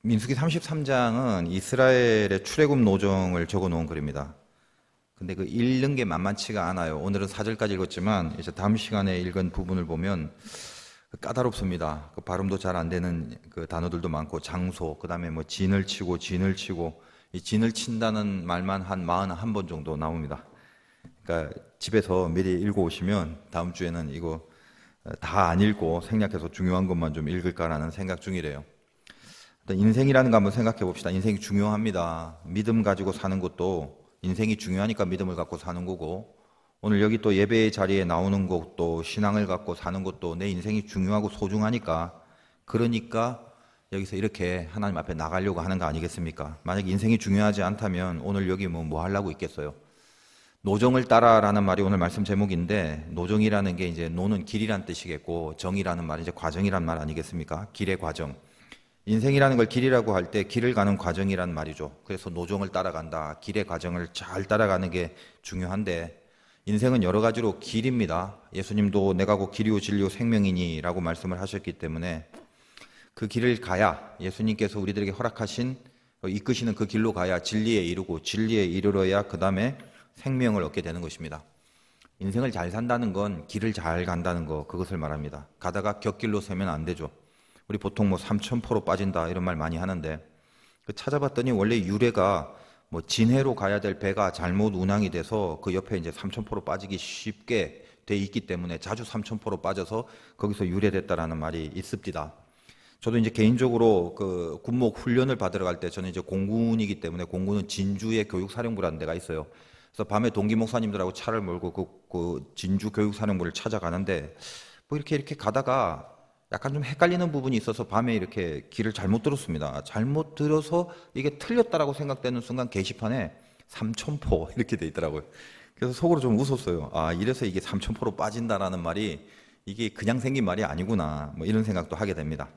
민수기 33장은 이스라엘의 출애굽 노정을 적어 놓은 글입니다. 근데 그 읽는 게 만만치가 않아요. 오늘은 4절까지 읽었지만 이제 다음 시간에 읽은 부분을 보면 까다롭습니다. 그 발음도 잘 안 되는 그 단어들도 많고 장소, 그다음에 뭐 진을 치고 이 진을 친다는 말만 한 41번 정도 나옵니다. 그러니까 집에서 미리 읽어 오시면 다음 주에는 이거 다 안 읽고 생략해서 중요한 것만 좀 읽을까라는 생각 중이래요. 인생이라는 거 한번 생각해 봅시다. 인생이 중요합니다. 믿음 가지고 사는 것도 인생이 중요하니까 믿음을 갖고 사는 거고, 오늘 여기 또 예배의 자리에 나오는 것도 신앙을 갖고 사는 것도 내 인생이 중요하고 소중하니까, 그러니까 여기서 이렇게 하나님 앞에 나가려고 하는 거 아니겠습니까? 만약 인생이 중요하지 않다면 오늘 여기 뭐 하려고 있겠어요? 노정을 따라라는 말이 오늘 말씀 제목인데, 노정이라는 게 이제 노는 길이란 뜻이겠고, 정이라는 말이 이제 과정이란 말 아니겠습니까? 길의 과정. 인생이라는 걸 길이라고 할 때 길을 가는 과정이란 말이죠. 그래서 노정을 따라간다. 길의 과정을 잘 따라가는 게 중요한데, 인생은 여러 가지로 길입니다. 예수님도 내가 곧 길이요 진리요 생명이니 라고 말씀을 하셨기 때문에 그 길을 가야, 예수님께서 우리들에게 허락하신 이끄시는 그 길로 가야 진리에 이르고, 진리에 이르러야 그 다음에 생명을 얻게 되는 것입니다. 인생을 잘 산다는 건 길을 잘 간다는 거, 그것을 말합니다. 가다가 곁길로 서면 안 되죠. 우리 보통 뭐 삼천포로 빠진다 이런 말 많이 하는데, 그 찾아봤더니 원래 유래가 뭐 진해로 가야 될 배가 잘못 운항이 돼서 그 옆에 이제 삼천포로 빠지기 쉽게 돼 있기 때문에 자주 삼천포로 빠져서 거기서 유래됐다라는 말이 있습니다. 저도 이제 개인적으로 그 군목 훈련을 받으러 갈 때, 저는 이제 공군이기 때문에, 공군은 진주의 교육사령부라는 데가 있어요. 그래서 밤에 동기 목사님들하고 차를 몰고 그 진주 교육사령부를 찾아가는데, 뭐 이렇게 가다가 약간 좀 헷갈리는 부분이 있어서 밤에 이렇게 길을 잘못 들었습니다. 잘못 들어서 이게 틀렸다라고 생각되는 순간 게시판에 삼천포 이렇게 돼 있더라고요. 그래서 속으로 좀 웃었어요. 아, 이래서 이게 삼천포로 빠진다라는 말이 이게 그냥 생긴 말이 아니구나, 뭐 이런 생각도 하게 됩니다.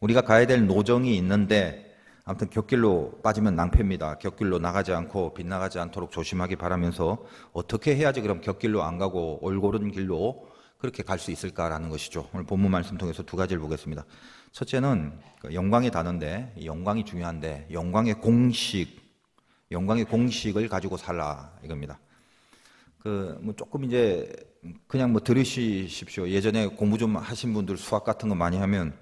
우리가 가야 될 노정이 있는데, 아무튼 곁길로 빠지면 낭패입니다. 곁길로 나가지 않고 빗나가지 않도록 조심하기 바라면서, 어떻게 해야지 그럼 곁길로 안 가고 올바른 길로 그렇게 갈 수 있을까라는 것이죠. 오늘 본문 말씀 통해서 두 가지를 보겠습니다. 첫째는 영광의 단어인데, 영광이 중요한데, 영광의 공식을 가지고 살라 이겁니다. 뭐 조금 이제 그냥 뭐 들으십시오. 예전에 공부 좀 하신 분들 수학 같은 거 많이 하면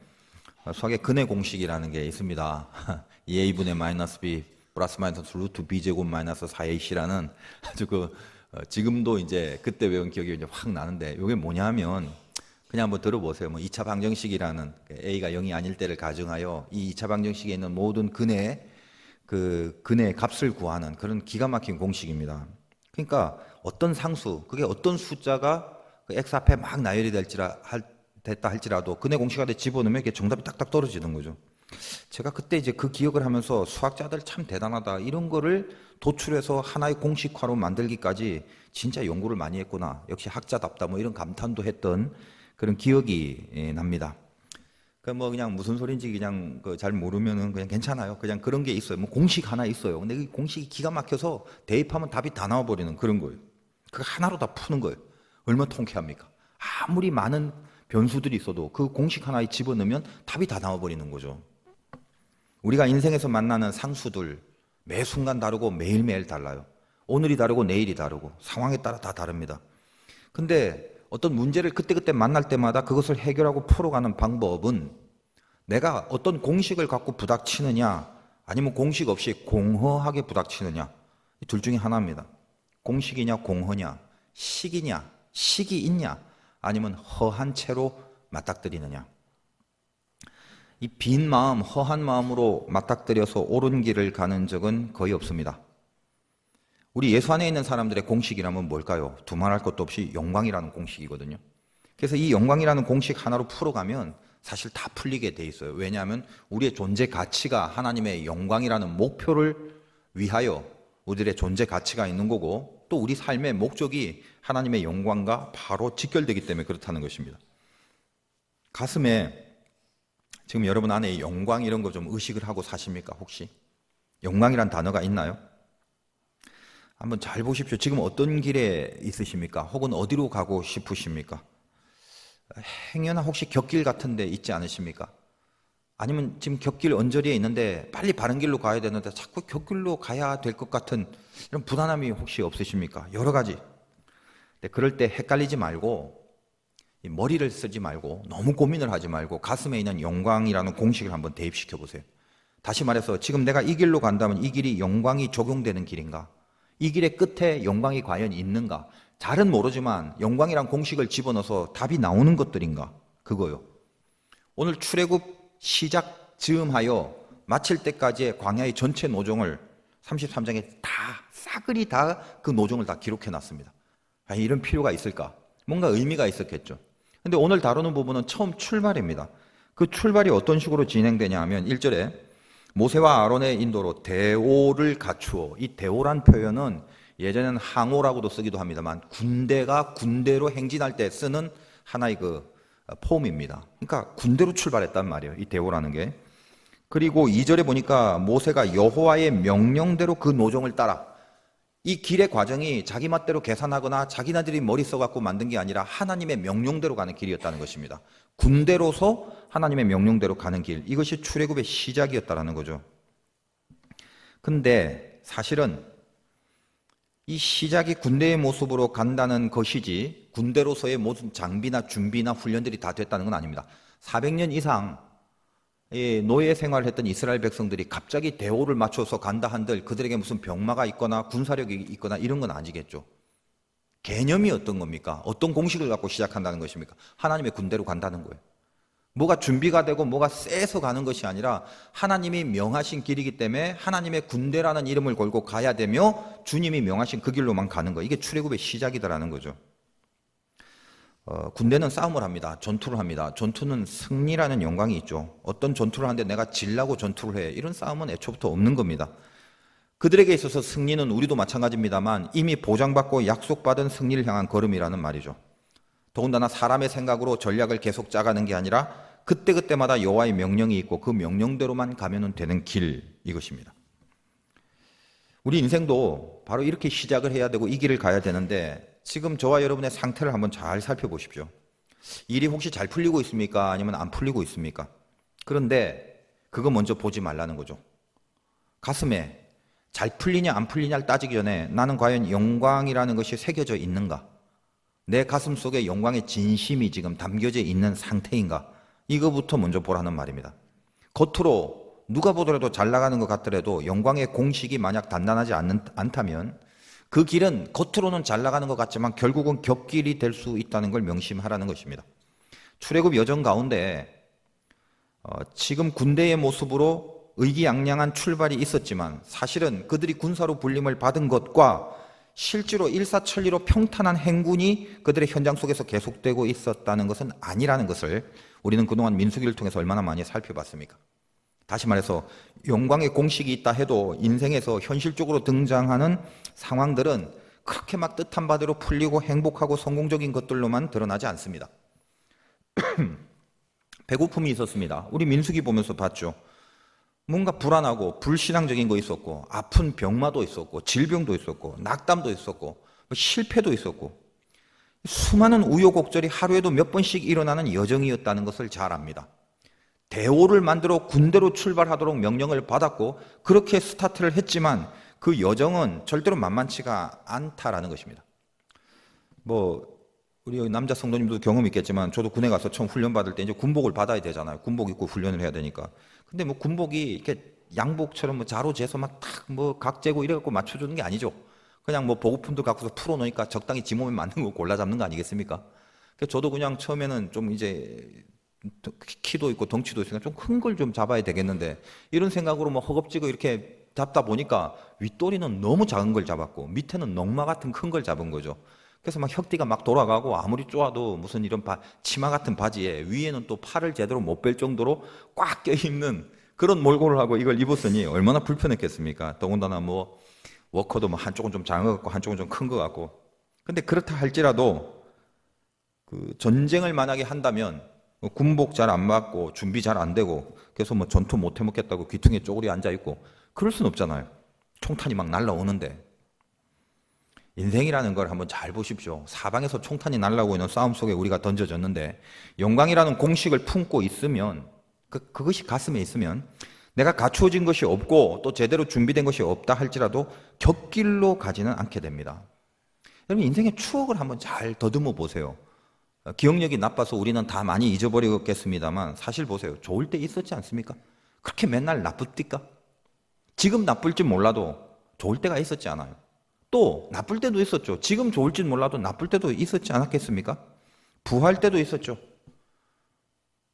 수학의 근의 공식이라는 게 있습니다. 2a분의 마이너스 b 플러스 마이너스 루트 b 제곱 마이너스 4ac라는 아주 지금도 이제 그때 외운 기억이 이제 확 나는데, 이게 뭐냐면 그냥 한번 들어보세요. 뭐 2차 방정식이라는, a가 0이 아닐 때를 가정하여 이 2차 방정식에 있는 모든 근의 값을 구하는 그런 기가 막힌 공식입니다. 그러니까 어떤 상수, 그게 어떤 숫자가 그 x 앞에 막 나열이 됐다 할지라도 근의 공식 안에 집어넣으면 이게 정답이 딱딱 떨어지는 거죠. 제가 그때 이제 그 기억을 하면서 수학자들 참 대단하다, 이런 거를 도출해서 하나의 공식화로 만들기까지 진짜 연구를 많이 했구나, 역시 학자답다, 뭐 이런 감탄도 했던 그런 기억이 납니다. 뭐 그냥 무슨 소린지 그냥 잘 모르면은 그냥 괜찮아요. 그냥 그런 게 있어요. 뭐 공식 하나 있어요. 근데 이 공식이 기가 막혀서 대입하면 답이 다 나와버리는 그런 거예요. 그거 하나로 다 푸는 거예요. 얼마나 통쾌합니까? 아무리 많은 변수들이 있어도 그 공식 하나에 집어넣으면 답이 다 나와버리는 거죠. 우리가 인생에서 만나는 상수들 매 순간 다르고 매일매일 달라요. 오늘이 다르고 내일이 다르고 상황에 따라 다 다릅니다. 근데 어떤 문제를 그때그때 만날 때마다 그것을 해결하고 풀어가는 방법은, 내가 어떤 공식을 갖고 부닥치느냐 아니면 공식 없이 공허하게 부닥치느냐, 이 둘 중에 하나입니다. 공식이냐 공허냐, 식이 있냐 아니면 허한 채로 맞닥뜨리느냐. 이 빈 마음, 허한 마음으로 맞닥뜨려서 옳은 길을 가는 적은 거의 없습니다. 우리 예수 안에 있는 사람들의 공식이라면 뭘까요? 두말할 것도 없이 영광이라는 공식이거든요. 그래서 이 영광이라는 공식 하나로 풀어가면 사실 다 풀리게 돼 있어요. 왜냐하면 우리의 존재 가치가 하나님의 영광이라는 목표를 위하여 우리들의 존재 가치가 있는 거고, 또 우리 삶의 목적이 하나님의 영광과 바로 직결되기 때문에 그렇다는 것입니다. 가슴에 지금 여러분 안에 영광 이런 거 좀 의식을 하고 사십니까? 혹시 영광이란 단어가 있나요? 한번 잘 보십시오. 지금 어떤 길에 있으십니까? 혹은 어디로 가고 싶으십니까? 행여나 혹시 곁길 같은 데 있지 않으십니까? 아니면 지금 곁길 언저리에 있는데 빨리 바른 길로 가야 되는데 자꾸 곁길로 가야 될 것 같은 이런 불안함이 혹시 없으십니까? 여러 가지. 근데 그럴 때 헷갈리지 말고 이 머리를 쓰지 말고 너무 고민을 하지 말고 가슴에 있는 영광이라는 공식을 한번 대입시켜 보세요. 다시 말해서 지금 내가 이 길로 간다면 이 길이 영광이 적용되는 길인가? 이 길의 끝에 영광이 과연 있는가? 잘은 모르지만 영광이란 공식을 집어넣어서 답이 나오는 것들인가? 그거요. 오늘 출애굽 시작 즈음하여 마칠 때까지의 광야의 전체 노정을 33장에 다 싸그리 다 그 노정을 다 기록해 놨습니다. 이런 필요가 있을까? 뭔가 의미가 있었겠죠. 근데 오늘 다루는 부분은 처음 출발입니다. 그 출발이 어떤 식으로 진행되냐 하면 1절에 모세와 아론의 인도로 대오를 갖추어, 이 대오란 표현은 예전에는 항오라고도 쓰기도 합니다만 군대가 군대로 행진할 때 쓰는 하나의 그 폼입니다. 그러니까 군대로 출발했단 말이에요. 이 대오라는 게. 그리고 2절에 보니까 모세가 여호와의 명령대로 그 노정을 따라, 이 길의 과정이 자기 맛대로 계산하거나 자기네들이 머리 써갖고 만든 게 아니라 하나님의 명령대로 가는 길이었다는 것입니다. 군대로서 하나님의 명령대로 가는 길, 이것이 출애굽의 시작이었다는 거죠. 근데 사실은 이 시작이 군대의 모습으로 간다는 것이지 군대로서의 모든 장비나 준비나 훈련들이 다 됐다는 건 아닙니다. 400년 이상 노예 생활을 했던 이스라엘 백성들이 갑자기 대오를 맞춰서 간다 한들 그들에게 무슨 병마가 있거나 군사력이 있거나 이런 건 아니겠죠. 개념이 어떤 겁니까? 어떤 공식을 갖고 시작한다는 것입니까? 하나님의 군대로 간다는 거예요. 뭐가 준비가 되고 뭐가 세서 가는 것이 아니라 하나님이 명하신 길이기 때문에 하나님의 군대라는 이름을 걸고 가야 되며 주님이 명하신 그 길로만 가는 거, 이게 출애굽의 시작이다라는 거죠. 군대는 싸움을 합니다. 전투를 합니다. 전투는 승리라는 영광이 있죠. 어떤 전투를 하는데 내가 질라고 전투를 해, 이런 싸움은 애초부터 없는 겁니다. 그들에게 있어서 승리는 우리도 마찬가지입니다만 이미 보장받고 약속받은 승리를 향한 걸음이라는 말이죠. 더군다나 사람의 생각으로 전략을 계속 짜가는 게 아니라 그때그때마다 여호와의 명령이 있고 그 명령대로만 가면 되는 길, 이것입니다. 우리 인생도 바로 이렇게 시작을 해야 되고 이 길을 가야 되는데 지금 저와 여러분의 상태를 한번 잘 살펴보십시오. 일이 혹시 잘 풀리고 있습니까? 아니면 안 풀리고 있습니까? 그런데 그거 먼저 보지 말라는 거죠. 가슴에 잘 풀리냐 안 풀리냐를 따지기 전에 나는 과연 영광이라는 것이 새겨져 있는가? 내 가슴 속에 영광의 진심이 지금 담겨져 있는 상태인가? 이거부터 먼저 보라는 말입니다. 겉으로 누가 보더라도 잘 나가는 것 같더라도 영광의 공식이 만약 단단하지 않다면 그 길은 겉으로는 잘 나가는 것 같지만 결국은 겹길이 될 수 있다는 걸 명심하라는 것입니다. 출애굽 여정 가운데 지금 군대의 모습으로 의기양양한 출발이 있었지만 사실은 그들이 군사로 불림을 받은 것과 실제로 일사천리로 평탄한 행군이 그들의 현장 속에서 계속되고 있었다는 것은 아니라는 것을 우리는 그동안 민수기를 통해서 얼마나 많이 살펴봤습니까? 다시 말해서 영광의 공식이 있다 해도 인생에서 현실적으로 등장하는 상황들은 그렇게 막 뜻한 바대로 풀리고 행복하고 성공적인 것들로만 드러나지 않습니다. 배고픔이 있었습니다. 우리 민수기 보면서 봤죠. 뭔가 불안하고 불신앙적인 거 있었고 아픈 병마도 있었고 질병도 있었고 낙담도 있었고 실패도 있었고 수많은 우여곡절이 하루에도 몇 번씩 일어나는 여정이었다는 것을 잘 압니다. 대오를 만들어 군대로 출발하도록 명령을 받았고 그렇게 스타트를 했지만 그 여정은 절대로 만만치가 않다라는 것입니다. 우리 남자 성도님도 경험 있겠지만 저도 군에 가서 처음 훈련 받을 때 이제 군복을 받아야 되잖아요. 군복 입고 훈련을 해야 되니까. 근데 군복이 이렇게 양복처럼 자로 재서 막 탁 각 재고 이래갖고 맞춰주는 게 아니죠. 그냥 보급품도 갖고서 풀어놓으니까 적당히 지 몸에 맞는 거 골라 잡는 거 아니겠습니까? 그래서 저도 그냥 처음에는 좀 이제 키도 있고 덩치도 있으니까 좀 큰 걸 좀 잡아야 되겠는데 이런 생각으로 허겁지겁 이렇게 잡다 보니까 윗도리는 너무 작은 걸 잡았고 밑에는 넝마 같은 큰 걸 잡은 거죠. 그래서 막 혁띠가 막 돌아가고 아무리 쪼아도 무슨 이런 치마 같은 바지에 위에는 또 팔을 제대로 못 뺄 정도로 꽉 껴있는 그런 몰골을 하고 이걸 입었으니 얼마나 불편했겠습니까? 더군다나 워커도 한쪽은 좀 작은 것 같고 한쪽은 좀 큰 것 같고. 근데 그렇다 할지라도 그 전쟁을 만약에 한다면 군복 잘 안 맞고 준비 잘 안 되고 그래서 전투 못 해먹겠다고 귀퉁이에 쪼그리 앉아있고 그럴 순 없잖아요. 총탄이 막 날라오는데. 인생이라는 걸 한번 잘 보십시오. 사방에서 총탄이 날라오고 있는 싸움 속에 우리가 던져졌는데 영광이라는 공식을 품고 있으면 그것이 가슴에 있으면 내가 갖추어진 것이 없고 또 제대로 준비된 것이 없다 할지라도 곁길로 가지는 않게 됩니다. 여러분 인생의 추억을 한번 잘 더듬어 보세요. 기억력이 나빠서 우리는 다 많이 잊어버리겠습니다만 사실 보세요. 좋을 때 있었지 않습니까? 그렇게 맨날 나쁠까? 지금 나쁠지 몰라도 좋을 때가 있었지 않아요? 또 나쁠 때도 있었죠. 지금 좋을지 몰라도 나쁠 때도 있었지 않았겠습니까? 부할 때도 있었죠.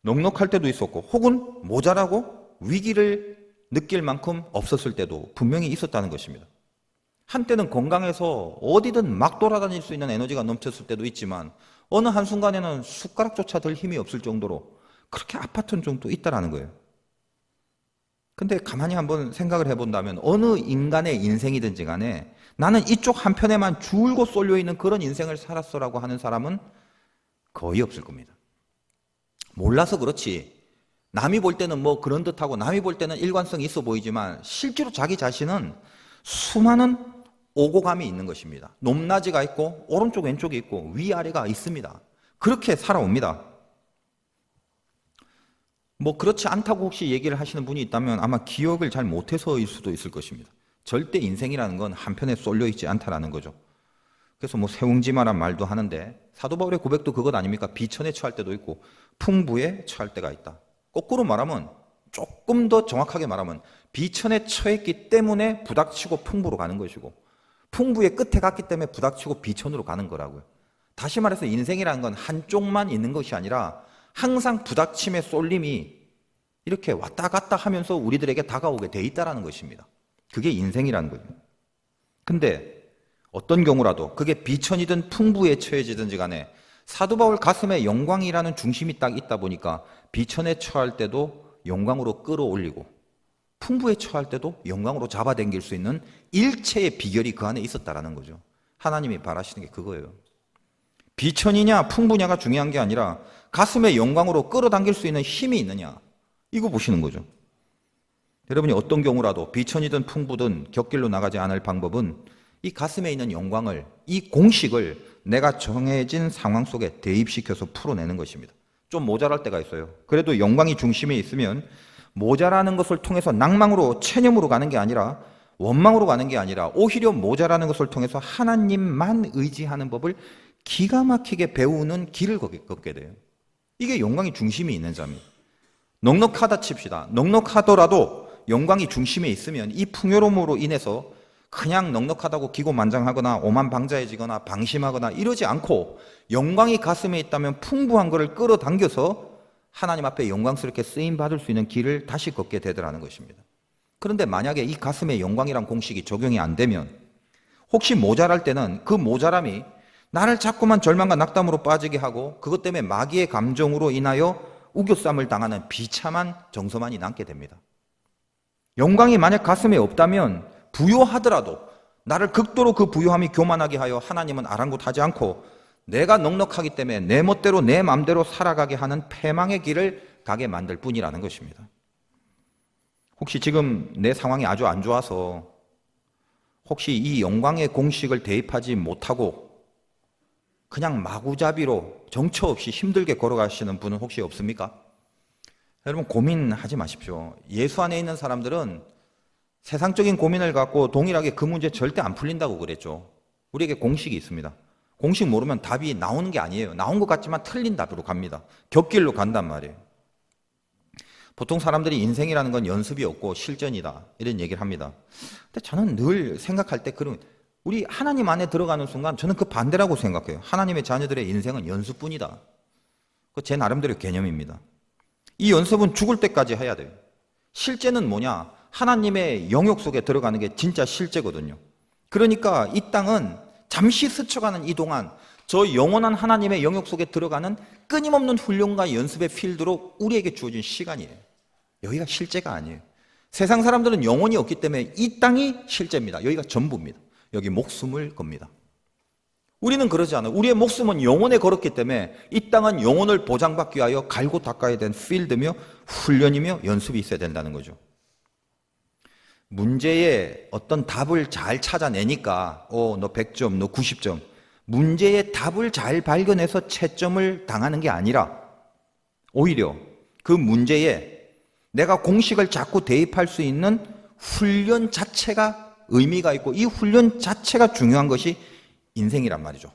넉넉할 때도 있었고 혹은 모자라고 위기를 느낄 만큼 없었을 때도 분명히 있었다는 것입니다. 한때는 건강해서 어디든 막 돌아다닐 수 있는 에너지가 넘쳤을 때도 있지만 어느 한순간에는 숟가락조차 들 힘이 없을 정도로 그렇게 아팠던 적도 있다는 거예요. 근데 가만히 한번 생각을 해본다면 어느 인간의 인생이든지 간에 나는 이쪽 한편에만 줄곧 쏠려있는 그런 인생을 살았어라고 하는 사람은 거의 없을 겁니다. 몰라서 그렇지 남이 볼 때는 뭐 그런 듯하고 남이 볼 때는 일관성이 있어 보이지만 실제로 자기 자신은 수많은 오고감이 있는 것입니다. 높낮이가 있고 오른쪽 왼쪽이 있고 위아래가 있습니다. 그렇게 살아옵니다. 뭐 그렇지 않다고 혹시 얘기를 하시는 분이 있다면 아마 기억을 잘 못해서일 수도 있을 것입니다. 절대 인생이라는 건 한편에 쏠려 있지 않다라는 거죠. 그래서 뭐 세웅지마란 말도 하는데 사도 바울의 고백도 그것 아닙니까? 비천에 처할 때도 있고 풍부에 처할 때가 있다. 거꾸로 말하면 조금 더 정확하게 말하면 비천에 처했기 때문에 부닥치고 풍부로 가는 것이고 풍부의 끝에 갔기 때문에 부닥치고 비천으로 가는 거라고요. 다시 말해서 인생이라는 건 한쪽만 있는 것이 아니라 항상 부닥침의 쏠림이 이렇게 왔다 갔다 하면서 우리들에게 다가오게 돼 있다는 것입니다. 그게 인생이라는 거예요. 근데 어떤 경우라도 그게 비천이든 풍부에 처해지든지 간에 사도 바울 가슴에 영광이라는 중심이 딱 있다 보니까 비천에 처할 때도 영광으로 끌어올리고 풍부에 처할 때도 영광으로 잡아당길 수 있는 일체의 비결이 그 안에 있었다라는 거죠. 하나님이 바라시는 게 그거예요. 비천이냐 풍부냐가 중요한 게 아니라 가슴에 영광으로 끌어당길 수 있는 힘이 있느냐 이거 보시는 거죠. 여러분이 어떤 경우라도 비천이든 풍부든 곁길로 나가지 않을 방법은 이 가슴에 있는 영광을 이 공식을 내가 정해진 상황 속에 대입시켜서 풀어내는 것입니다. 좀 모자랄 때가 있어요. 그래도 영광이 중심에 있으면 모자라는 것을 통해서 낭망으로 체념으로 가는 게 아니라 원망으로 가는 게 아니라 오히려 모자라는 것을 통해서 하나님만 의지하는 법을 기가 막히게 배우는 길을 걷게 돼요. 이게 영광이 중심이 있는 자입니다. 넉넉하다 칩시다. 넉넉하더라도 영광이 중심에 있으면 이 풍요로움으로 인해서 그냥 넉넉하다고 기고만장하거나 오만방자해지거나 방심하거나 이러지 않고 영광이 가슴에 있다면 풍부한 것을 끌어당겨서 하나님 앞에 영광스럽게 쓰임받을 수 있는 길을 다시 걷게 되더라는 것입니다. 그런데 만약에 이 가슴에 영광이란 공식이 적용이 안 되면 혹시 모자랄 때는 그 모자람이 나를 자꾸만 절망과 낙담으로 빠지게 하고 그것 때문에 마귀의 감정으로 인하여 우겨쌈을 당하는 비참한 정서만이 남게 됩니다. 영광이 만약 가슴에 없다면 부요하더라도 나를 극도로 그 부요함이 교만하게 하여 하나님은 아랑곳하지 않고 내가 넉넉하기 때문에 내 멋대로 내 마음대로 살아가게 하는 패망의 길을 가게 만들 뿐이라는 것입니다. 혹시 지금 내 상황이 아주 안 좋아서 혹시 이 영광의 공식을 대입하지 못하고 그냥 마구잡이로 정처 없이 힘들게 걸어가시는 분은 혹시 없습니까? 여러분 고민하지 마십시오. 예수 안에 있는 사람들은 세상적인 고민을 갖고 동일하게 그 문제 절대 안 풀린다고 그랬죠. 우리에게 공식이 있습니다. 공식 모르면 답이 나오는 게 아니에요. 나온 것 같지만 틀린 답으로 갑니다. 곁길로 간단 말이에요. 보통 사람들이 인생이라는 건 연습이 없고 실전이다 이런 얘기를 합니다. 근데 저는 늘 생각할 때 우리 하나님 안에 들어가는 순간 저는 그 반대라고 생각해요. 하나님의 자녀들의 인생은 연습뿐이다. 그 제 나름대로 개념입니다. 이 연습은 죽을 때까지 해야 돼요. 실제는 뭐냐? 하나님의 영역 속에 들어가는 게 진짜 실제거든요. 그러니까 이 땅은 잠시 스쳐가는 이 동안 저 영원한 하나님의 영역 속에 들어가는 끊임없는 훈련과 연습의 필드로 우리에게 주어진 시간이에요. 여기가 실제가 아니에요. 세상 사람들은 영혼이 없기 때문에 이 땅이 실제입니다. 여기가 전부입니다. 여기 목숨을 겁니다. 우리는 그러지 않아요. 우리의 목숨은 영혼에 걸었기 때문에 이 땅은 영혼을 보장받기 위하여 갈고 닦아야 된 필드며 훈련이며 연습이 있어야 된다는 거죠. 문제에 어떤 답을 잘 찾아내니까 너 100점, 너 90점. 문제의 답을 잘 발견해서 채점을 당하는 게 아니라 오히려 그 문제에 내가 공식을 자꾸 대입할 수 있는 훈련 자체가 의미가 있고 이 훈련 자체가 중요한 것이 인생이란 말이죠.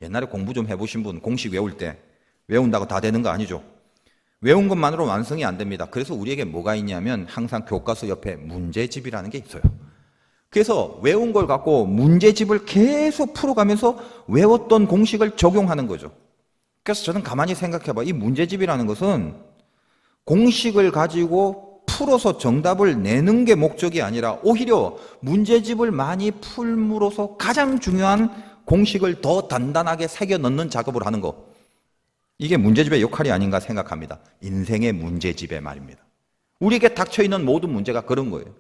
옛날에 공부 좀 해보신 분 공식 외울 때 외운다고 다 되는 거 아니죠. 외운 것만으로 완성이 안 됩니다. 그래서 우리에게 뭐가 있냐면 항상 교과서 옆에 문제집이라는 게 있어요. 그래서 외운 걸 갖고 문제집을 계속 풀어가면서 외웠던 공식을 적용하는 거죠. 그래서 저는 가만히 생각해봐. 이 문제집이라는 것은 공식을 가지고 풀어서 정답을 내는 게 목적이 아니라 오히려 문제집을 많이 풀므로써 가장 중요한 공식을 더 단단하게 새겨 넣는 작업을 하는 거. 이게 문제집의 역할이 아닌가 생각합니다. 인생의 문제집의 말입니다. 우리에게 닥쳐있는 모든 문제가 그런 거예요.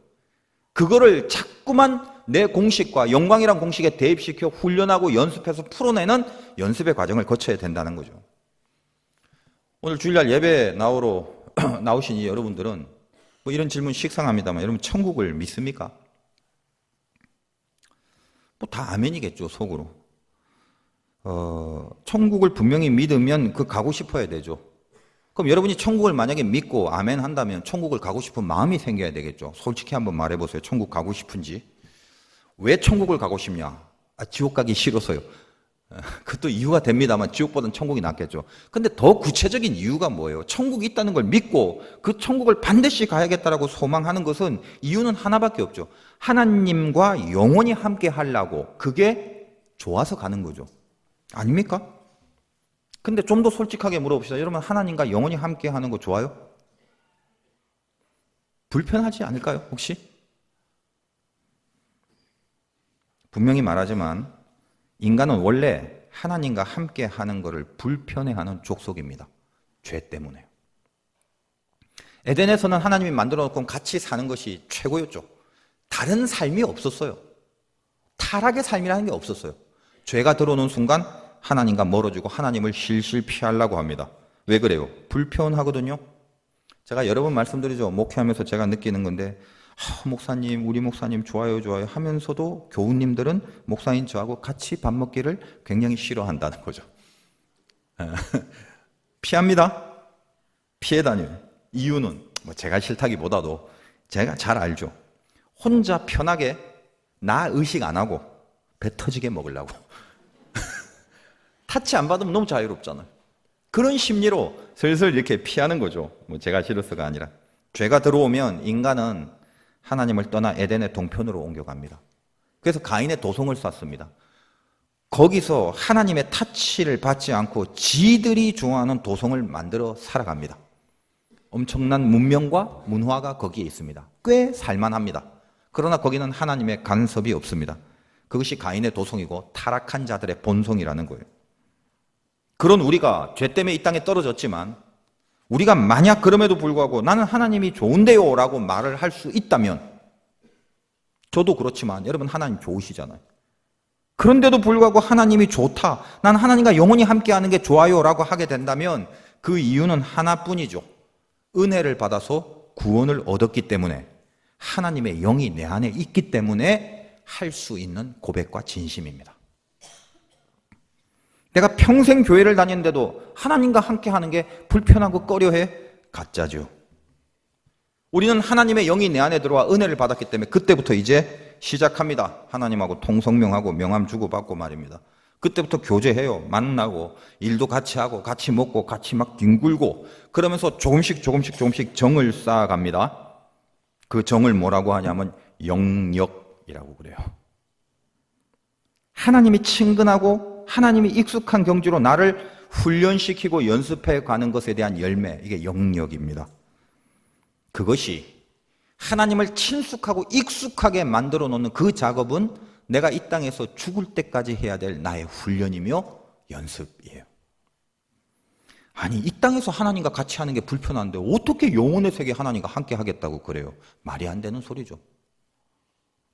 그거를 자꾸만 내 공식과 영광이란 공식에 대입시켜 훈련하고 연습해서 풀어내는 연습의 과정을 거쳐야 된다는 거죠. 오늘 주일날 예배 나오신 이 여러분들은 뭐 이런 질문 식상합니다만 여러분 천국을 믿습니까? 뭐 다 아멘이겠죠, 속으로. 천국을 분명히 믿으면 그 가고 싶어야 되죠. 그럼 여러분이 천국을 만약에 믿고 아멘 한다면 천국을 가고 싶은 마음이 생겨야 되겠죠. 솔직히 한번 말해보세요. 천국 가고 싶은지. 왜 천국을 가고 싶냐? 지옥 가기 싫어서요. 그것도 이유가 됩니다만 지옥보다는 천국이 낫겠죠. 근데 더 구체적인 이유가 뭐예요? 천국이 있다는 걸 믿고 그 천국을 반드시 가야겠다라고 소망하는 것은 이유는 하나밖에 없죠. 하나님과 영원히 함께 하려고 그게 좋아서 가는 거죠. 아닙니까? 근데 좀 더 솔직하게 물어봅시다. 여러분 하나님과 영원히 함께 하는 거 좋아요? 불편하지 않을까요? 혹시? 분명히 말하지만 인간은 원래 하나님과 함께 하는 것을 불편해하는 족속입니다. 죄 때문에요. 에덴에서는 하나님이 만들어 놓고 같이 사는 것이 최고였죠. 다른 삶이 없었어요. 타락의 삶이라는 게 없었어요. 죄가 들어오는 순간 하나님과 멀어지고 하나님을 실실 피하려고 합니다. 왜 그래요? 불편하거든요. 제가 여러 번 말씀드리죠. 목회하면서 제가 느끼는 건데 목사님, 우리 목사님 좋아요 하면서도 교우님들은 목사님 저하고 같이 밥 먹기를 굉장히 싫어한다는 거죠. 피합니다. 피해 다녀요. 이유는 뭐 제가 싫다기보다도 제가 잘 알죠. 혼자 편하게 나 의식 안 하고 배 터지게 먹으려고. 타치 안 받으면 너무 자유롭잖아요. 그런 심리로 슬슬 이렇게 피하는 거죠. 뭐 제가 싫어서가 아니라. 죄가 들어오면 인간은 하나님을 떠나 에덴의 동편으로 옮겨갑니다. 그래서 가인의 도성을 쌓습니다. 거기서 하나님의 타치를 받지 않고 지들이 좋아하는 도성을 만들어 살아갑니다. 엄청난 문명과 문화가 거기에 있습니다. 꽤 살만합니다. 그러나 거기는 하나님의 간섭이 없습니다. 그것이 가인의 도성이고 타락한 자들의 본성이라는 거예요. 그런 우리가 죄 때문에 이 땅에 떨어졌지만 우리가 만약 그럼에도 불구하고 나는 하나님이 좋은데요 라고 말을 할 수 있다면 저도 그렇지만 여러분 하나님 좋으시잖아요. 그런데도 불구하고 하나님이 좋다, 난 하나님과 영원히 함께하는 게 좋아요 라고 하게 된다면 그 이유는 하나뿐이죠. 은혜를 받아서 구원을 얻었기 때문에 하나님의 영이 내 안에 있기 때문에 할 수 있는 고백과 진심입니다. 내가 평생 교회를 다니는데도 하나님과 함께 하는 게 불편하고 꺼려해? 가짜죠. 우리는 하나님의 영이 내 안에 들어와 은혜를 받았기 때문에 그때부터 이제 시작합니다. 하나님하고 통성명하고 명함 주고받고 말입니다. 그때부터 교제해요. 만나고 일도 같이 하고 같이 먹고 같이 막 뒹굴고 그러면서 조금씩 정을 쌓아갑니다. 그 정을 뭐라고 하냐면 영역이라고 그래요. 하나님이 친근하고 하나님이 익숙한 경지로 나를 훈련시키고 연습해 가는 것에 대한 열매, 이게 영역입니다. 그것이 하나님을 친숙하고 익숙하게 만들어 놓는 그 작업은 내가 이 땅에서 죽을 때까지 해야 될 나의 훈련이며 연습이에요. 아니, 이 땅에서 하나님과 같이 하는 게 불편한데 어떻게 영혼의 세계 하나님과 함께 하겠다고 그래요? 말이 안 되는 소리죠.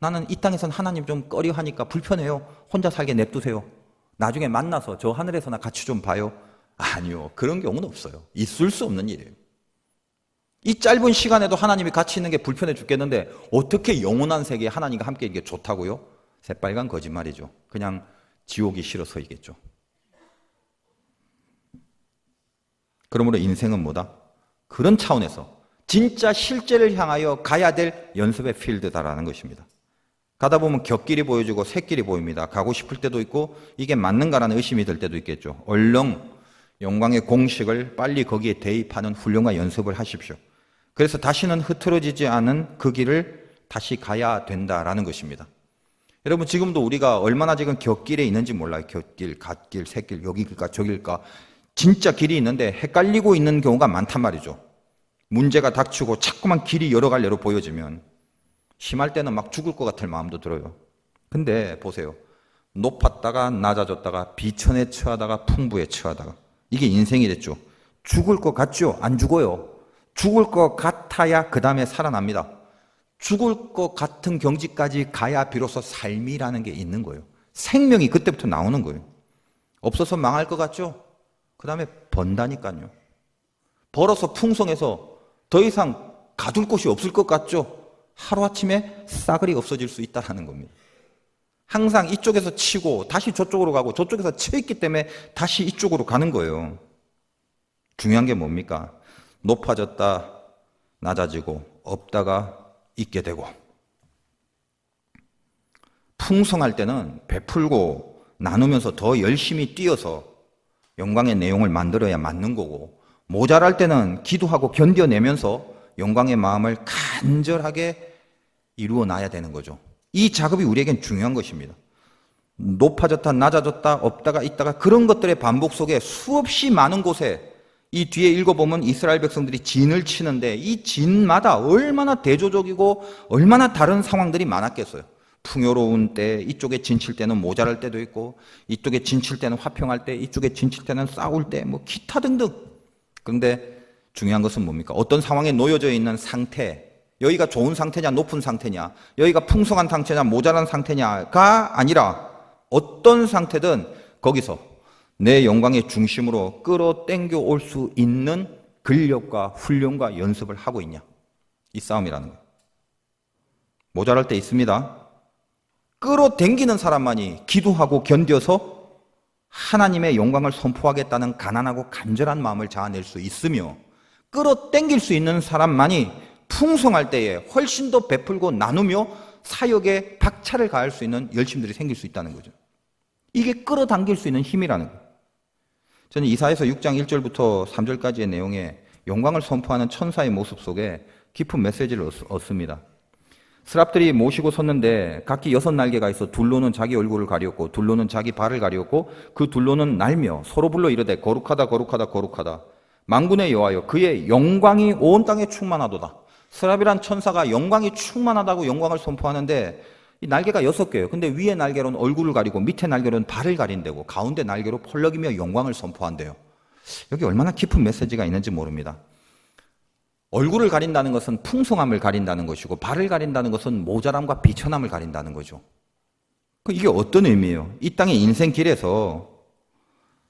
나는 이 땅에선 하나님 좀 꺼려하니까 불편해요. 혼자 살게 냅두세요. 나중에 만나서 저 하늘에서나 같이 좀 봐요. 아니요, 그런 경우는 없어요. 있을 수 없는 일이에요. 이 짧은 시간에도 하나님이 같이 있는 게 불편해 죽겠는데 어떻게 영원한 세계에 하나님과 함께 있는 게 좋다고요? 새빨간 거짓말이죠. 그냥 지옥이 싫어서이겠죠. 그러므로 인생은 뭐다? 그런 차원에서 진짜 실제를 향하여 가야 될 연습의 필드다라는 것입니다. 가다 보면 곁길이 보여지고 샛길이 보입니다. 가고 싶을 때도 있고 이게 맞는가라는 의심이 들 때도 있겠죠. 얼렁 영광의 공식을 빨리 거기에 대입하는 훈련과 연습을 하십시오. 그래서 다시는 흐트러지지 않은 그 길을 다시 가야 된다라는 것입니다. 여러분, 지금도 우리가 얼마나 지금 곁길에 있는지 몰라요. 곁길, 갓길, 샛길, 여기일까 저길까. 진짜 길이 있는데 헷갈리고 있는 경우가 많단 말이죠. 문제가 닥치고 자꾸만 길이 여러 갈래로 보여지면 심할 때는 막 죽을 것 같을 마음도 들어요. 근데 보세요. 높았다가 낮아졌다가 비천에 처하다가 풍부에 처하다가 이게 인생이 됐죠. 죽을 것 같죠? 안 죽어요. 죽을 것 같아야 그 다음에 살아납니다. 죽을 것 같은 경지까지 가야 비로소 삶이라는 게 있는 거예요. 생명이 그때부터 나오는 거예요. 없어서 망할 것 같죠? 그 다음에 번다니까요. 벌어서 풍성해서 더 이상 가둘 곳이 없을 것 같죠? 하루아침에 싸그리 없어질 수 있다는 겁니다. 항상 이쪽에서 치고 다시 저쪽으로 가고 저쪽에서 쳐있기 때문에 다시 이쪽으로 가는 거예요. 중요한 게 뭡니까? 높아졌다 낮아지고 없다가 있게 되고, 풍성할 때는 베풀고 나누면서 더 열심히 뛰어서 영광의 내용을 만들어야 맞는 거고, 모자랄 때는 기도하고 견뎌내면서 영광의 마음을 간절하게 이루어놔야 되는 거죠. 이 작업이 우리에겐 중요한 것입니다. 높아졌다 낮아졌다 없다가 있다가 그런 것들의 반복 속에 수없이 많은 곳에, 이 뒤에 읽어보면 이스라엘 백성들이 진을 치는데 이 진마다 얼마나 대조적이고 얼마나 다른 상황들이 많았겠어요. 풍요로운 때 이쪽에 진칠 때는 모자랄 때도 있고, 이쪽에 진칠 때는 화평할 때, 이쪽에 진칠 때는 싸울 때, 뭐 기타 등등. 그런데 중요한 것은 뭡니까? 어떤 상황에 놓여져 있는 상태, 여기가 좋은 상태냐 높은 상태냐, 여기가 풍성한 상태냐 모자란 상태냐가 아니라 어떤 상태든 거기서 내 영광의 중심으로 끌어당겨 올 수 있는 근력과 훈련과 연습을 하고 있냐, 이 싸움이라는 거예요. 모자랄 때 있습니다. 끌어당기는 사람만이 기도하고 견뎌서 하나님의 영광을 선포하겠다는 가난하고 간절한 마음을 자아낼 수 있으며, 끌어당길 수 있는 사람만이 풍성할 때에 훨씬 더 베풀고 나누며 사역에 박차를 가할 수 있는 열심들이 생길 수 있다는 거죠. 이게 끌어당길 수 있는 힘이라는 거예요. 저는 이사야서 6장 1절부터 3절까지의 내용에 영광을 선포하는 천사의 모습 속에 깊은 메시지를 얻습니다. 스랍들이 모시고 섰는데 각기 6날개가 있어 둘로는 자기 얼굴을 가리었고 둘로는 자기 발을 가리었고 그 둘로는 날며 서로 불러 이르되 거룩하다 거룩하다 거룩하다 만군의 여호와여 그의 영광이 온 땅에 충만하도다. 스랍이란 천사가 영광이 충만하다고 영광을 선포하는데 이 날개가 6개예요. 근데 위에 날개로는 얼굴을 가리고 밑에 날개로는 발을 가린다고, 가운데 날개로 펄럭이며 영광을 선포한대요. 여기 얼마나 깊은 메시지가 있는지 모릅니다. 얼굴을 가린다는 것은 풍성함을 가린다는 것이고, 발을 가린다는 것은 모자람과 비천함을 가린다는 거죠. 이게 어떤 의미예요? 이 땅의 인생길에서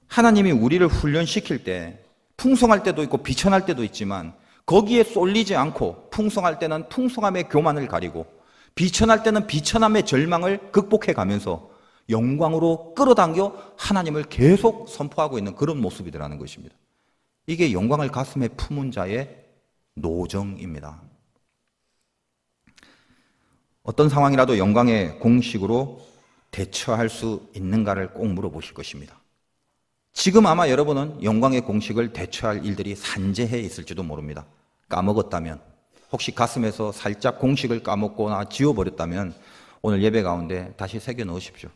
하나님이 우리를 훈련시킬 때 풍성할 때도 있고 비천할 때도 있지만, 거기에 쏠리지 않고 풍성할 때는 풍성함의 교만을 가리고 비천할 때는 비천함의 절망을 극복해 가면서 영광으로 끌어당겨 하나님을 계속 선포하고 있는 그런 모습이라는 것입니다. 이게 영광을 가슴에 품은 자의 노정입니다. 어떤 상황이라도 영광의 공식으로 대처할 수 있는가를 꼭 물어보실 것입니다. 지금 아마 여러분은 영광의 공식을 대처할 일들이 산재해 있을지도 모릅니다. 까먹었다면, 혹시 가슴에서 살짝 공식을 까먹거나 지워버렸다면 오늘 예배 가운데 다시 새겨 넣으십시오.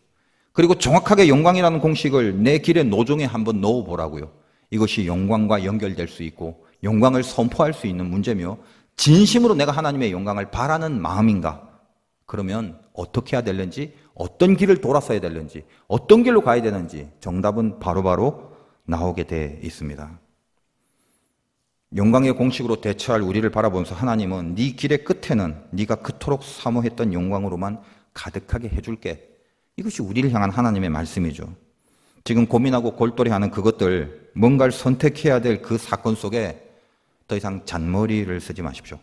그리고 정확하게 영광이라는 공식을 내 길의 노종에 한번 넣어보라고요. 이것이 영광과 연결될 수 있고 영광을 선포할 수 있는 문제며, 진심으로 내가 하나님의 영광을 바라는 마음인가? 그러면 어떻게 해야 되는지, 어떤 길을 돌아서야 되는지, 어떤 길로 가야 되는지 정답은 바로바로 나오게 돼 있습니다. 영광의 공식으로 대처할 우리를 바라보면서 하나님은 네 길의 끝에는 네가 그토록 사모했던 영광으로만 가득하게 해줄게. 이것이 우리를 향한 하나님의 말씀이죠. 지금 고민하고 골똘히하는 그것들, 뭔가를 선택해야 될 그 사건 속에 더 이상 잔머리를 쓰지 마십시오.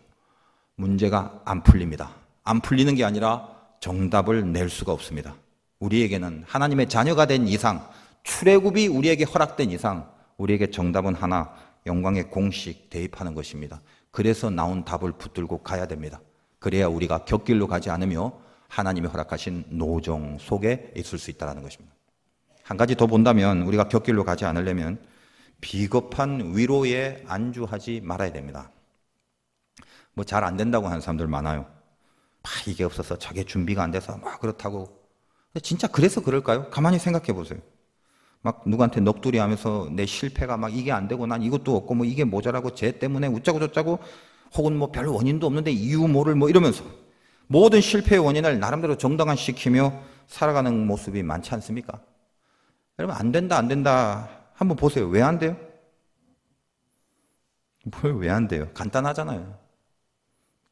문제가 안 풀립니다. 안 풀리는 게 아니라 정답을 낼 수가 없습니다. 우리에게는 하나님의 자녀가 된 이상, 출애굽이 우리에게 허락된 이상 우리에게 정답은 하나, 영광의 공식 대입하는 것입니다. 그래서 나온 답을 붙들고 가야 됩니다. 그래야 우리가 곁길로 가지 않으며 하나님이 허락하신 노정 속에 있을 수 있다는 것입니다. 한 가지 더 본다면 우리가 곁길로 가지 않으려면 비겁한 위로에 안주하지 말아야 됩니다. 뭐 잘 안 된다고 하는 사람들 많아요. 이게 없어서 저게 준비가 안 돼서 막 그렇다고. 진짜 그래서 그럴까요? 가만히 생각해 보세요. 막 누구한테 넋두리 하면서 내 실패가 막 이게 안 되고 난 이것도 없고 뭐 이게 모자라고 쟤 때문에 웃자고 저짜고 혹은 뭐 별 원인도 없는데 이유 모를 뭐 이러면서 모든 실패의 원인을 나름대로 정당화시키며 살아가는 모습이 많지 않습니까? 여러분 안 된다 안 된다 한번 보세요. 왜 안 돼요? 뭘 왜 안 돼요? 간단하잖아요.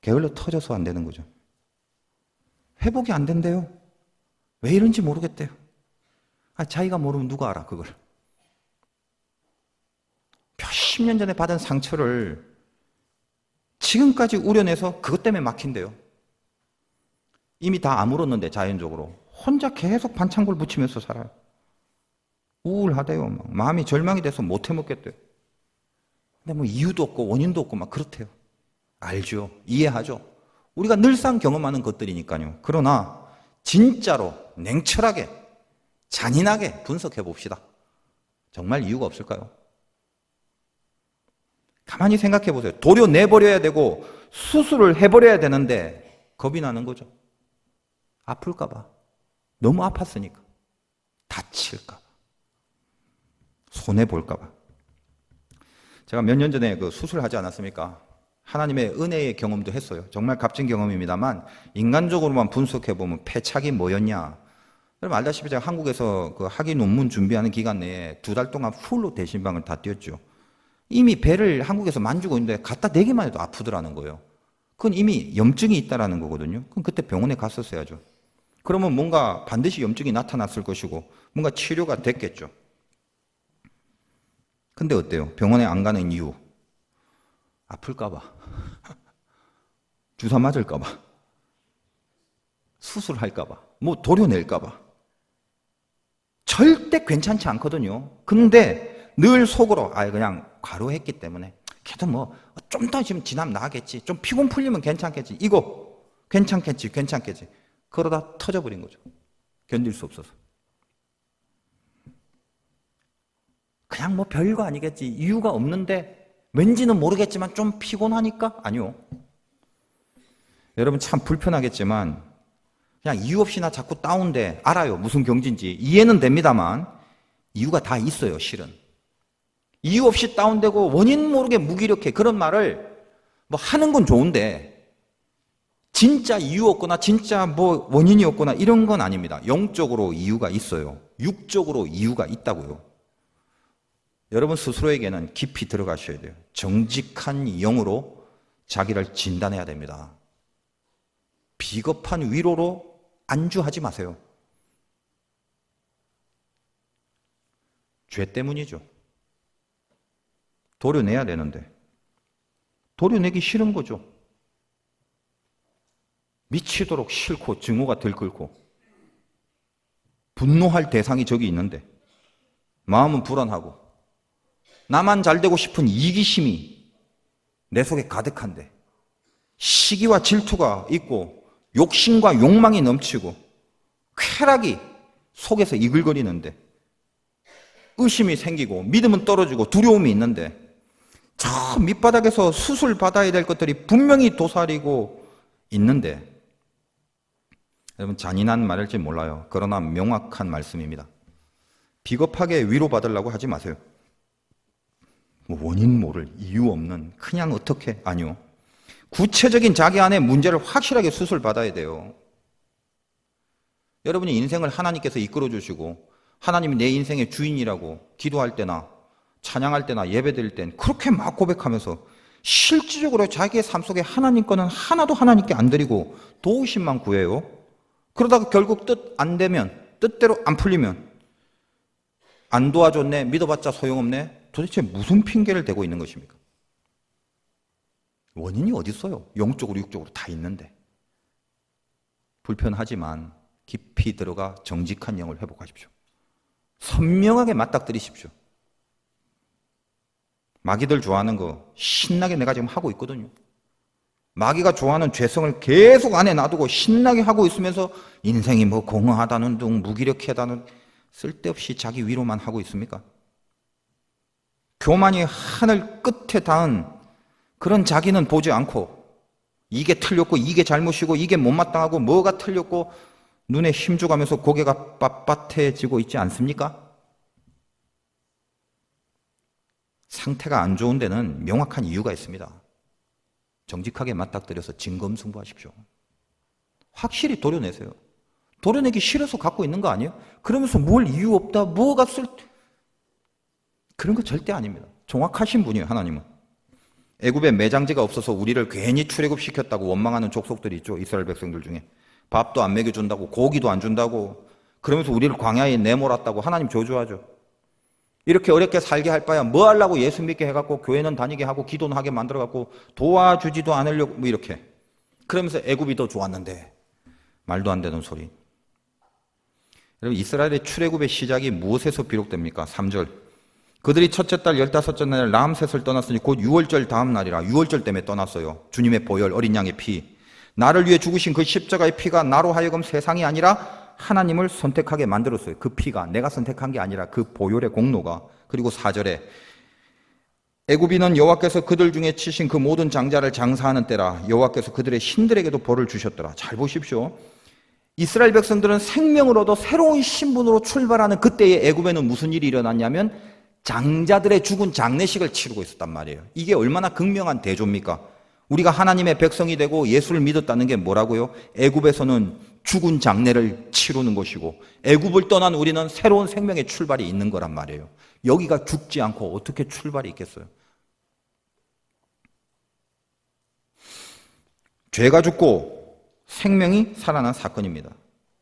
게을러 터져서 안 되는 거죠. 회복이 안 된대요. 왜 이런지 모르겠대요. 자기가 모르면 누가 알아 그걸. 몇십 년 전에 받은 상처를 지금까지 우려내서 그것 때문에 막힌대요. 이미 다 아물었는데 자연적으로 혼자 계속 반창고를 붙이면서 살아요. 우울하대요. 막. 마음이 절망이 돼서 못 해먹겠대요. 근데 뭐 이유도 없고 원인도 없고 막 그렇대요. 알죠. 이해하죠. 우리가 늘상 경험하는 것들이니까요. 그러나 진짜로 냉철하게 잔인하게 분석해 봅시다. 정말 이유가 없을까요? 가만히 생각해 보세요. 도려내버려야 되고 수술을 해버려야 되는데 겁이 나는 거죠. 아플까봐. 너무 아팠으니까. 다칠까봐. 손해볼까봐. 제가 몇 년 전에 그 수술하지 않았습니까? 하나님의 은혜의 경험도 했어요. 정말 값진 경험입니다만 인간적으로만 분석해보면 패착이 뭐였냐. 여러분 알다시피 제가 한국에서 그 학위 논문 준비하는 기간 내에 2달 동안 풀로 대신방을 다 뛰었죠. 이미 배를 한국에서 만지고 있는데 갖다 대기만 해도 아프더라는 거예요. 그건 이미 염증이 있다라는 거거든요. 그럼 그때 병원에 갔었어야죠. 그러면 뭔가 반드시 염증이 나타났을 것이고 뭔가 치료가 됐겠죠. 근데 어때요? 병원에 안 가는 이유. 아플까봐. 주사 맞을까봐. 수술할까봐. 뭐 도려낼까봐. 절대 괜찮지 않거든요. 근데 늘 속으로 그냥 과로했기 때문에 그래도 뭐 좀 더 지나면 나겠지. 좀 피곤 풀리면 괜찮겠지. 이거 괜찮겠지. 그러다 터져버린 거죠. 견딜 수 없어서. 그냥 뭐 별거 아니겠지. 이유가 없는데 왠지는 모르겠지만 좀 피곤하니까? 아니요. 여러분 참 불편하겠지만 그냥 이유 없이나 자꾸 다운돼. 알아요. 무슨 경지인지. 이해는 됩니다만 이유가 다 있어요. 실은. 이유 없이 다운되고 원인 모르게 무기력해. 그런 말을 뭐 하는 건 좋은데 진짜 이유 없거나 진짜 뭐 원인이 없거나 이런 건 아닙니다. 영적으로 이유가 있어요. 육적으로 이유가 있다고요. 여러분 스스로에게는 깊이 들어가셔야 돼요. 정직한 영으로 자기를 진단해야 됩니다. 비겁한 위로로 안주하지 마세요. 죄 때문이죠. 도려내야 되는데 도려내기 싫은 거죠. 미치도록 싫고 증오가 들끓고 분노할 대상이 저기 있는데 마음은 불안하고 나만 잘되고 싶은 이기심이 내 속에 가득한데 시기와 질투가 있고 욕심과 욕망이 넘치고 쾌락이 속에서 이글거리는데 의심이 생기고 믿음은 떨어지고 두려움이 있는데 저 밑바닥에서 수술 받아야 될 것들이 분명히 도사리고 있는데 여러분 잔인한 말일지 몰라요. 그러나 명확한 말씀입니다. 비겁하게 위로받으려고 하지 마세요. 뭐 원인 모를 이유 없는 그냥 어떻게 아니요. 구체적인 자기 안에 문제를 확실하게 수술 받아야 돼요. 여러분이 인생을 하나님께서 이끌어 주시고 하나님이 내 인생의 주인이라고 기도할 때나 찬양할 때나 예배드릴 땐 그렇게 막 고백하면서 실질적으로 자기의 삶 속에 하나님 거는 하나도 하나님께 안 드리고 도우심만 구해요. 그러다가 결국 뜻 안 되면 뜻대로 안 풀리면 안 도와줬네 믿어봤자 소용없네 도대체 무슨 핑계를 대고 있는 것입니까? 원인이 어디 있어요? 영적으로 육적으로 다 있는데 불편하지만 깊이 들어가 정직한 영을 회복하십시오. 선명하게 맞닥뜨리십시오. 마귀들 좋아하는 거 신나게 내가 지금 하고 있거든요. 마귀가 좋아하는 죄성을 계속 안에 놔두고 신나게 하고 있으면서 인생이 뭐 공허하다는 둥 무기력하다는 쓸데없이 자기 위로만 하고 있습니까? 교만이 하늘 끝에 닿은 그런 자기는 보지 않고 이게 틀렸고 이게 잘못이고 이게 못마땅하고 뭐가 틀렸고 눈에 힘줘가면서 고개가 빳빳해지고 있지 않습니까? 상태가 안 좋은 데는 명확한 이유가 있습니다. 정직하게 맞닥뜨려서 진검승부하십시오. 확실히 도려내세요. 도려내기 싫어서 갖고 있는 거 아니에요? 그러면서 뭘 이유 없다, 뭐가 그런 거 절대 아닙니다. 정확하신 분이에요, 하나님은. 애굽에 매장지가 없어서 우리를 괜히 출애굽시켰다고 원망하는 족속들이 있죠, 이스라엘 백성들 중에. 밥도 안 먹여준다고, 고기도 안 준다고, 그러면서 우리를 광야에 내몰았다고 하나님 저주하죠. 이렇게 어렵게 살게 할 바야 뭐 하려고 예수 믿게 해갖고 교회는 다니게 하고 기도는 하게 만들어갖고 도와주지도 않으려고 뭐 이렇게. 그러면서 애굽이 더 좋았는데 말도 안 되는 소리. 여러분, 이스라엘의 출애굽의 시작이 무엇에서 비롯됩니까? 3절. 그들이 첫째 달 15째 날 라암셋을 떠났으니 곧 유월절 다음 날이라. 유월절 때문에 떠났어요. 주님의 보혈 어린 양의 피. 나를 위해 죽으신 그 십자가의 피가 나로 하여금 세상이 아니라 하나님을 선택하게 만들었어요. 그 피가 내가 선택한 게 아니라 그 보혈의 공로가. 그리고 4절에 애굽인은 여호와께서 그들 중에 치신 그 모든 장자를 장사하는 때라. 여호와께서 그들의 신들에게도 벌을 주셨더라. 잘 보십시오. 이스라엘 백성들은 생명을 얻어 새로운 신분으로 출발하는 그때의 애굽에는 무슨 일이 일어났냐면 장자들의 죽은 장례식을 치르고 있었단 말이에요. 이게 얼마나 극명한 대조입니까? 우리가 하나님의 백성이 되고 예수를 믿었다는 게 뭐라고요? 애굽에서는 죽은 장례를 치르는 것이고 애굽을 떠난 우리는 새로운 생명의 출발이 있는 거란 말이에요. 여기가 죽지 않고 어떻게 출발이 있겠어요? 죄가 죽고 생명이 살아난 사건입니다.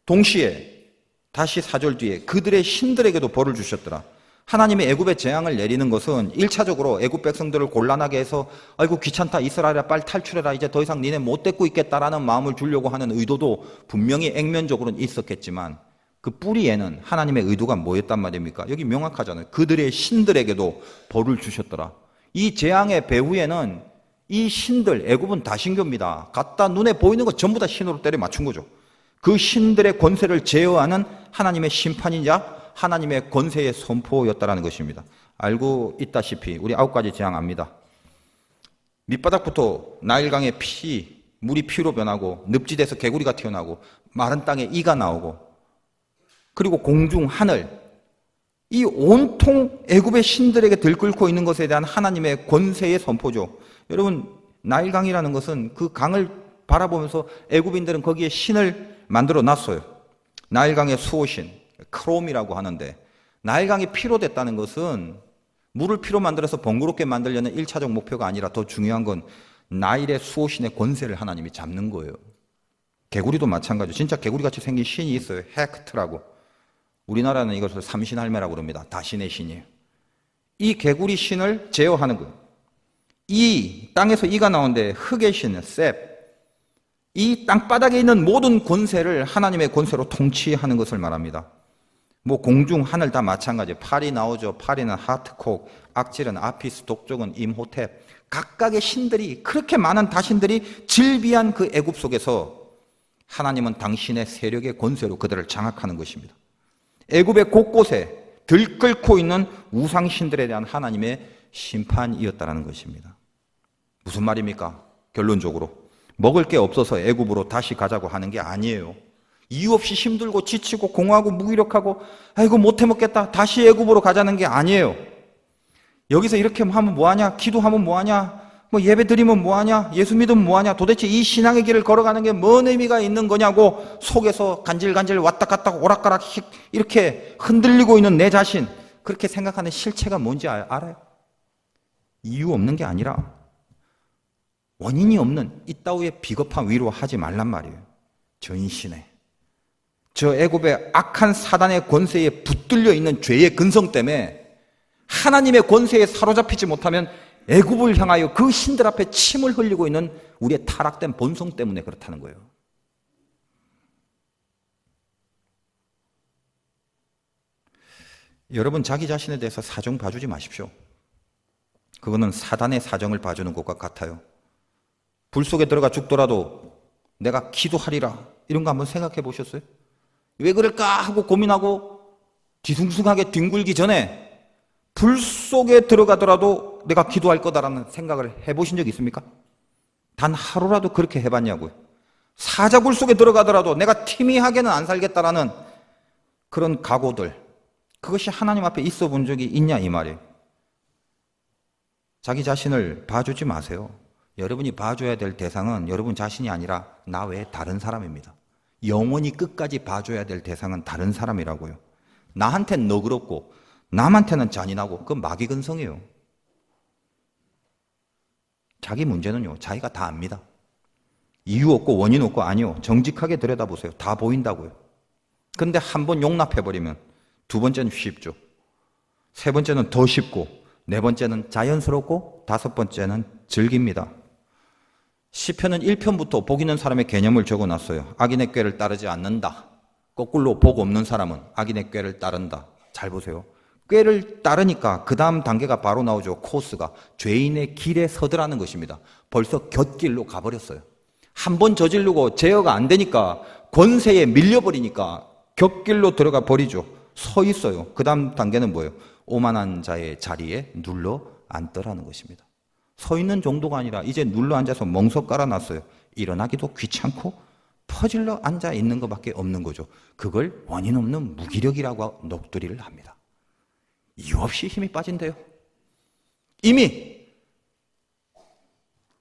동시에 다시 4절 뒤에 그들의 신들에게도 벌을 주셨더라. 하나님의 애굽에 재앙을 내리는 것은 1차적으로 애굽 백성들을 곤란하게 해서 아이고 귀찮다 이스라엘아 빨리 탈출해라 이제 더 이상 니네 못 데리고 있겠다라는 마음을 주려고 하는 의도도 분명히 액면적으로는 있었겠지만 그 뿌리에는 하나님의 의도가 뭐였단 말입니까? 여기 명확하잖아요. 그들의 신들에게도 벌을 주셨더라. 이 재앙의 배후에는 이 신들, 애굽은 다 신교입니다. 갖다 눈에 보이는 거 전부 다 신으로 때려 맞춘 거죠. 그 신들의 권세를 제어하는 하나님의 심판이자 하나님의 권세의 선포였다라는 것입니다. 알고 있다시피 우리 9가지 재앙 압니다. 밑바닥부터 나일강의 물이 피로 변하고 늪지대에서 개구리가 튀어나오고 마른 땅에 이가 나오고 그리고 공중, 하늘 이 온통 애굽의 신들에게 들끓고 있는 것에 대한 하나님의 권세의 선포죠. 여러분 나일강이라는 것은 그 강을 바라보면서 애굽인들은 거기에 신을 만들어 놨어요. 나일강의 수호신 크롬이라고 하는데 나일강이 피로 됐다는 것은 물을 피로 만들어서 번거롭게 만들려는 1차적 목표가 아니라 더 중요한 건 나일의 수호신의 권세를 하나님이 잡는 거예요. 개구리도 마찬가지죠. 진짜 개구리같이 생긴 신이 있어요. 헤크트라고. 우리나라는 이것을 삼신할매라고 그럽니다. 다신의 신이에요. 이 개구리 신을 제어하는 거예요. 이 땅에서 이가 나오는데 흙의 신, 셉. 이 땅바닥에 있는 모든 권세를 하나님의 권세로 통치하는 것을 말합니다. 뭐 공중, 하늘 다 마찬가지. 팔이 나오죠. 팔이는 하트콕, 악질은 아피스, 독족은 임호텝. 각각의 신들이 그렇게 많은 다신들이 질비한 그 애굽 속에서 하나님은 당신의 세력의 권세로 그들을 장악하는 것입니다. 애굽의 곳곳에 들끓고 있는 우상신들에 대한 하나님의 심판이었다는 것입니다. 무슨 말입니까? 결론적으로 먹을 게 없어서 애굽으로 다시 가자고 하는 게 아니에요. 이유 없이 힘들고 지치고 공허하고 무기력하고 아이고 못해 먹겠다 다시 애굽으로 가자는 게 아니에요. 여기서 이렇게 하면 뭐하냐? 기도하면 뭐하냐? 뭐 예배 드리면 뭐하냐? 예수 믿으면 뭐하냐? 도대체 이 신앙의 길을 걸어가는 게 뭔 의미가 있는 거냐고 속에서 간질간질 왔다 갔다 오락가락 이렇게 흔들리고 있는 내 자신, 그렇게 생각하는 실체가 뭔지 알아요? 이유 없는 게 아니라 원인이 없는 이따위의 비겁한 위로하지 말란 말이에요. 전신에 저 애굽의 악한 사단의 권세에 붙들려 있는 죄의 근성 때문에 하나님의 권세에 사로잡히지 못하면 애굽을 향하여 그 신들 앞에 침을 흘리고 있는 우리의 타락된 본성 때문에 그렇다는 거예요. 여러분 자기 자신에 대해서 사정 봐주지 마십시오. 그거는 사단의 사정을 봐주는 것과 같아요. 불 속에 들어가 죽더라도 내가 기도하리라, 이런 거 한번 생각해 보셨어요? 왜 그럴까 하고 고민하고 뒤숭숭하게 뒹굴기 전에 불 속에 들어가더라도 내가 기도할 거다라는 생각을 해보신 적 있습니까? 단 하루라도 그렇게 해봤냐고요. 사자굴 속에 들어가더라도 내가 티미하게는 안 살겠다라는 그런 각오들, 그것이 하나님 앞에 있어 본 적이 있냐 이 말이에요. 자기 자신을 봐주지 마세요. 여러분이 봐줘야 될 대상은 여러분 자신이 아니라 나 외에 다른 사람입니다. 영원히 끝까지 봐줘야 될 대상은 다른 사람이라고요. 나한테는 너그럽고 남한테는 잔인하고 그건 마귀근성이에요. 자기 문제는요, 자기가 다 압니다. 이유 없고 원인 없고 아니요, 정직하게 들여다보세요. 다 보인다고요. 근데 한 번 용납해버리면 두 번째는 쉽죠. 세 번째는 더 쉽고 네 번째는 자연스럽고 다섯 번째는 즐깁니다. 시편은 1편부터 복 있는 사람의 개념을 적어놨어요. 악인의 꾀를 따르지 않는다. 거꾸로 복 없는 사람은 악인의 꾀를 따른다. 잘 보세요. 꾀를 따르니까 그 다음 단계가 바로 나오죠. 코스가 죄인의 길에 서더라는 것입니다. 벌써 곁길로 가버렸어요. 한 번 저지르고 제어가 안 되니까 권세에 밀려버리니까 곁길로 들어가 버리죠. 서 있어요. 그 다음 단계는 뭐예요? 오만한 자의 자리에 눌러 앉더라는 것입니다. 서 있는 정도가 아니라 이제 눌러 앉아서 멍석 깔아놨어요. 일어나기도 귀찮고 퍼질러 앉아 있는 것밖에 없는 거죠. 그걸 원인 없는 무기력이라고 녹두리를 합니다. 이유 없이 힘이 빠진대요. 이미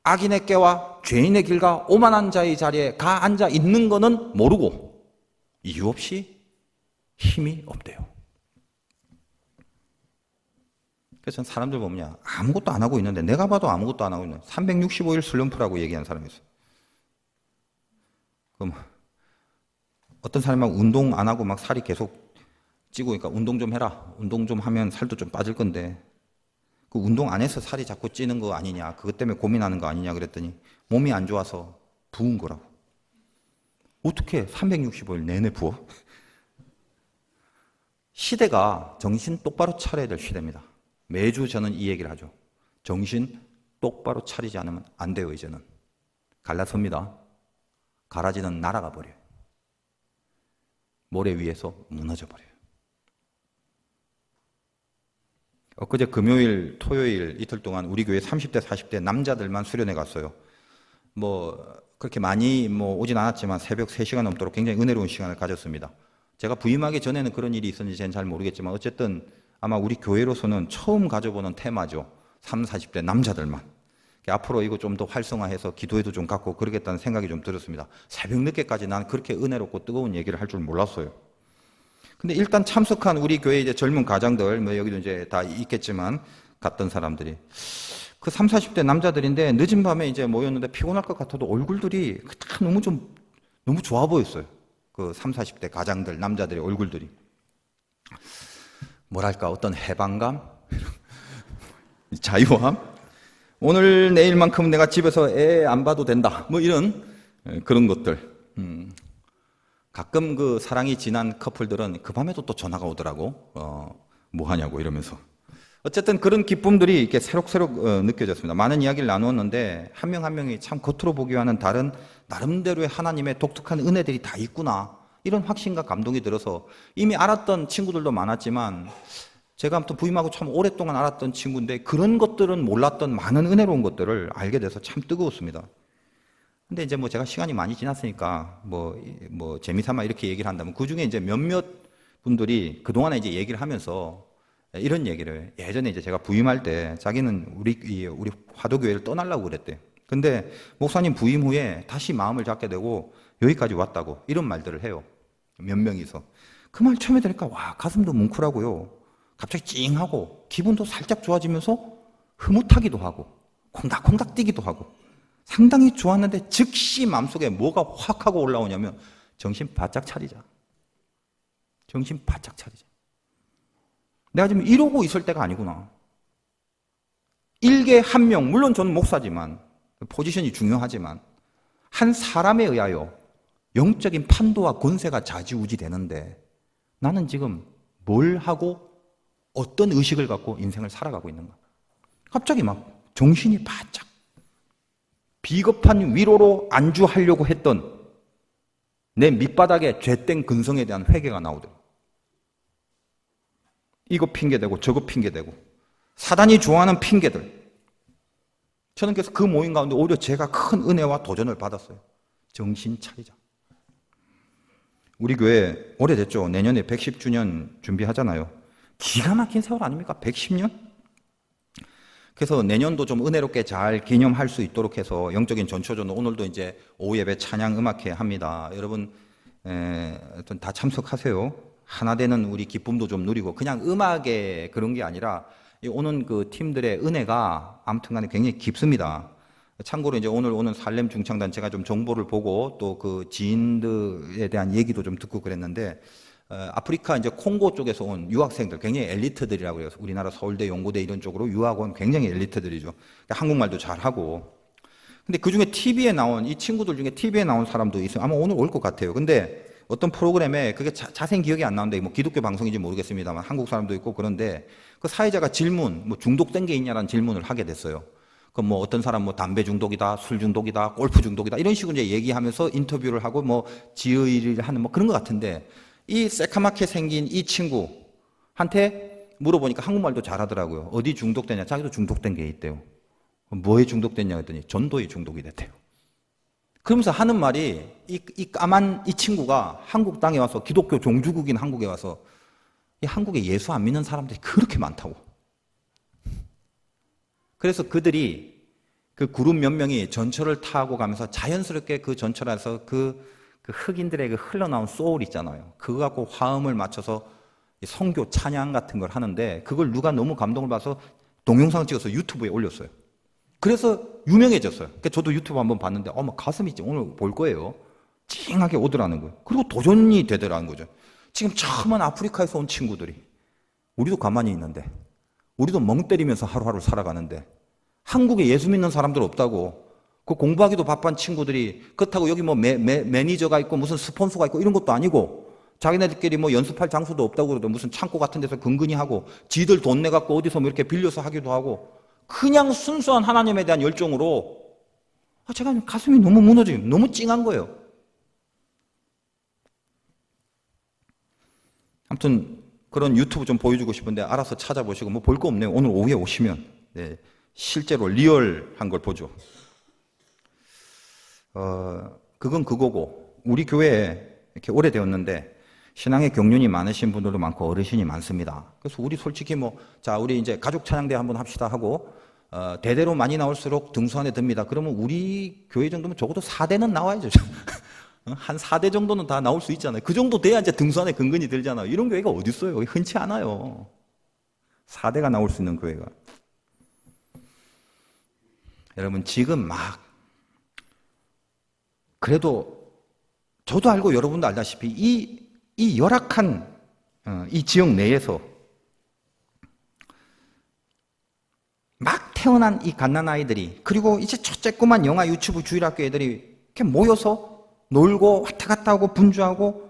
악인의 꾀와 죄인의 길과 오만한 자의 자리에 가 앉아 있는 거는 모르고 이유 없이 힘이 없대요. 그래서 사람들 보면 아무것도 안 하고 있는데, 내가 봐도 아무것도 안 하고 있는 365일 슬럼프라고 얘기하는 사람이 있어요. 그럼 어떤 사람이 막 운동 안 하고 막 살이 계속 찌고, 그러니까 운동 좀 해라. 운동 좀 하면 살도 좀 빠질 건데, 그 운동 안 해서 살이 자꾸 찌는 거 아니냐, 그것 때문에 고민하는 거 아니냐 그랬더니 몸이 안 좋아서 부은 거라고. 어떻게 365일 내내 부어? 시대가 정신 똑바로 차려야 될 시대입니다. 매주 저는 이 얘기를 하죠. 정신 똑바로 차리지 않으면 안 돼요. 이제는 갈라섭니다. 가라지는 날아가 버려요. 모래 위에서 무너져 버려요. 엊그제 금요일, 토요일 이틀 동안 우리 교회 30대, 40대 남자들만 수련회 갔어요. 그렇게 많이 오진 않았지만 새벽 3시간 넘도록 굉장히 은혜로운 시간을 가졌습니다. 제가 부임하기 전에는 그런 일이 있었는지 저는 잘 모르겠지만 어쨌든 아마 우리 교회로서는 처음 가져보는 테마죠. 30, 40대 남자들만. 앞으로 이거 좀 더 활성화해서 기도회도 좀 갖고 그러겠다는 생각이 좀 들었습니다. 새벽 늦게까지 난 그렇게 은혜롭고 뜨거운 얘기를 할 줄 몰랐어요. 근데 일단 참석한 우리 교회 이제 젊은 가장들, 여기도 이제 다 있겠지만 갔던 사람들이 그 30, 40대 남자들인데 늦은 밤에 이제 모였는데 피곤할 것 같아도 얼굴들이 다 너무 좋아 보였어요. 그 30, 40대 가장들, 남자들의 얼굴들이. 뭐랄까, 어떤 해방감? 자유함? 오늘 내일만큼 내가 집에서 애 안 봐도 된다. 이런 그런 것들. 가끔 그 사랑이 진한 커플들은 그 밤에도 또 전화가 오더라고. 뭐 하냐고 이러면서. 어쨌든 그런 기쁨들이 이렇게 새록새록 느껴졌습니다. 많은 이야기를 나누었는데 한 명 한 명이 참 겉으로 보기와는 다른 나름대로의 하나님의 독특한 은혜들이 다 있구나, 이런 확신과 감동이 들어서 이미 알았던 친구들도 많았지만 제가 아무튼 부임하고 참 오랫동안 알았던 친구인데 그런 것들은 몰랐던 많은 은혜로운 것들을 알게 돼서 참 뜨거웠습니다. 근데 이제 제가 시간이 많이 지났으니까 재미삼아 이렇게 얘기를 한다면 그 중에 이제 몇몇 분들이 그동안에 이제 얘기를 하면서 이런 얘기를, 예전에 이제 제가 부임할 때 자기는 우리 화도교회를 떠나려고 그랬대. 근데 목사님 부임 후에 다시 마음을 잡게 되고 여기까지 왔다고 이런 말들을 해요. 몇 명이서. 그 말 처음에 들으니까 와, 가슴도 뭉클하고요. 갑자기 찡하고 기분도 살짝 좋아지면서 흐뭇하기도 하고 콩닥콩닥 뛰기도 하고 상당히 좋았는데 즉시 마음속에 뭐가 확 하고 올라오냐면 정신 바짝 차리자. 정신 바짝 차리자. 내가 지금 이러고 있을 때가 아니구나. 일개 한 명, 물론 저는 목사지만 포지션이 중요하지만 한 사람에 의하여 영적인 판도와 권세가 좌지우지 되는데 나는 지금 뭘 하고 어떤 의식을 갖고 인생을 살아가고 있는가. 갑자기 막 정신이 바짝 비겁한 위로로 안주하려고 했던 내 밑바닥의 죄된 근성에 대한 회개가 나오더라고요. 이거 핑계대고 저거 핑계대고 사단이 좋아하는 핑계들. 저는 그래서 그 모임 가운데 오히려 제가 큰 은혜와 도전을 받았어요. 정신 차리자. 우리 교회 오래됐죠. 내년에 110주년 준비하잖아요. 기가 막힌 세월 아닙니까? 110년? 그래서 내년도 좀 은혜롭게 잘 기념할 수 있도록 해서 영적인 전초전은 오늘도 이제 오후 예배 찬양 음악회 합니다. 여러분 다 참석하세요. 하나 되는 우리 기쁨도 좀 누리고 그냥 음악에 그런 게 아니라 오는 그 팀들의 은혜가 아무튼간에 굉장히 깊습니다. 참고로 이제 오늘 오는 살렘 중창단 제가 좀 정보를 보고 또 그 지인들에 대한 얘기도 좀 듣고 그랬는데 아프리카 이제 콩고 쪽에서 온 유학생들 굉장히 엘리트들이라고 해서 우리나라 서울대, 연고대 이런 쪽으로 유학 온 굉장히 엘리트들이죠. 그러니까 한국말도 잘하고. 근데 그 중에 TV에 나온 이 친구들 중에 TV에 나온 사람도 있어요. 아마 오늘 올 것 같아요. 근데 어떤 프로그램에 그게 자세히 기억이 안 나는데 뭐 기독교 방송인지 모르겠습니다만 한국 사람도 있고 그런데 그 사회자가 질문, 뭐 중독된 게 있냐라는 질문을 하게 됐어요. 그 뭐 어떤 사람 뭐 담배 중독이다, 술 중독이다, 골프 중독이다 이런 식으로 이제 얘기하면서 인터뷰를 하고 뭐 지의를 하는 뭐 그런 것 같은데 이 새카맣게 생긴 이 친구한테 물어보니까 한국말도 잘하더라고요. 어디 중독됐냐? 자기도 중독된 게 있대요. 뭐에 중독됐냐 했더니 전도에 중독이 됐대요. 그러면서 하는 말이 이 까만 이 친구가 한국 땅에 와서 기독교 종주국인 한국에 와서 이 한국에 예수 안 믿는 사람들이 그렇게 많다고. 그래서 그들이 그 그룹 몇 명이 전철을 타고 가면서 자연스럽게 그 전철에서 그 흑인들에게 흘러나온 소울 있잖아요. 그거 갖고 화음을 맞춰서 선교 찬양 같은 걸 하는데 그걸 누가 너무 감동을 받아서 동영상 찍어서 유튜브에 올렸어요. 그래서 유명해졌어요. 그러니까 저도 유튜브 한번 봤는데 어머 가슴이 오늘 볼 거예요. 찡하게 오더라는 거예요. 그리고 도전이 되더라는 거죠. 지금 처음은 아프리카에서 온 친구들이 우리도 가만히 있는데 우리도 멍 때리면서 하루하루 살아가는데 한국에 예수 믿는 사람들 없다고 그 공부하기도 바쁜 친구들이 그렇다고 여기 뭐 매니저가 있고 무슨 스폰서가 있고 이런 것도 아니고 자기네들끼리 뭐 연습할 장소도 없다고 그러도 무슨 창고 같은 데서 근근히 하고 지들 돈 내갖고 어디서 뭐 이렇게 빌려서 하기도 하고 그냥 순수한 하나님에 대한 열정으로 제가 가슴이 너무 무너져요. 너무 찡한 거예요. 아무튼 그런 유튜브 좀 보여주고 싶은데 알아서 찾아보시고 뭐 볼 거 없네요. 오늘 오후에 오시면 네, 실제로 리얼한 걸 보죠. 그건 그거고 우리 교회에 이렇게 오래되었는데 신앙의 경륜이 많으신 분들도 많고 어르신이 많습니다. 그래서 우리 솔직히 우리 이제 가족 찬양대 한번 합시다 하고 대대로 많이 나올수록 등수 안에 듭니다. 그러면 우리 교회 정도면 적어도 4대는 나와야죠. 한 4대 정도는 다 나올 수 있잖아요. 그 정도 돼야 이제 등수 안에 근근이 들잖아요. 이런 교회가 어디 있어요? 흔치 않아요. 4대가 나올 수 있는 교회가. 여러분 지금 그래도 저도 알고 여러분도 알다시피 이 열악한 이 지역 내에서 막 태어난 이 갓난아이들이 그리고 이제 조그만 영화 유튜브 주일학교 애들이 이렇게 모여서 놀고 왔다 갔다 하고 분주하고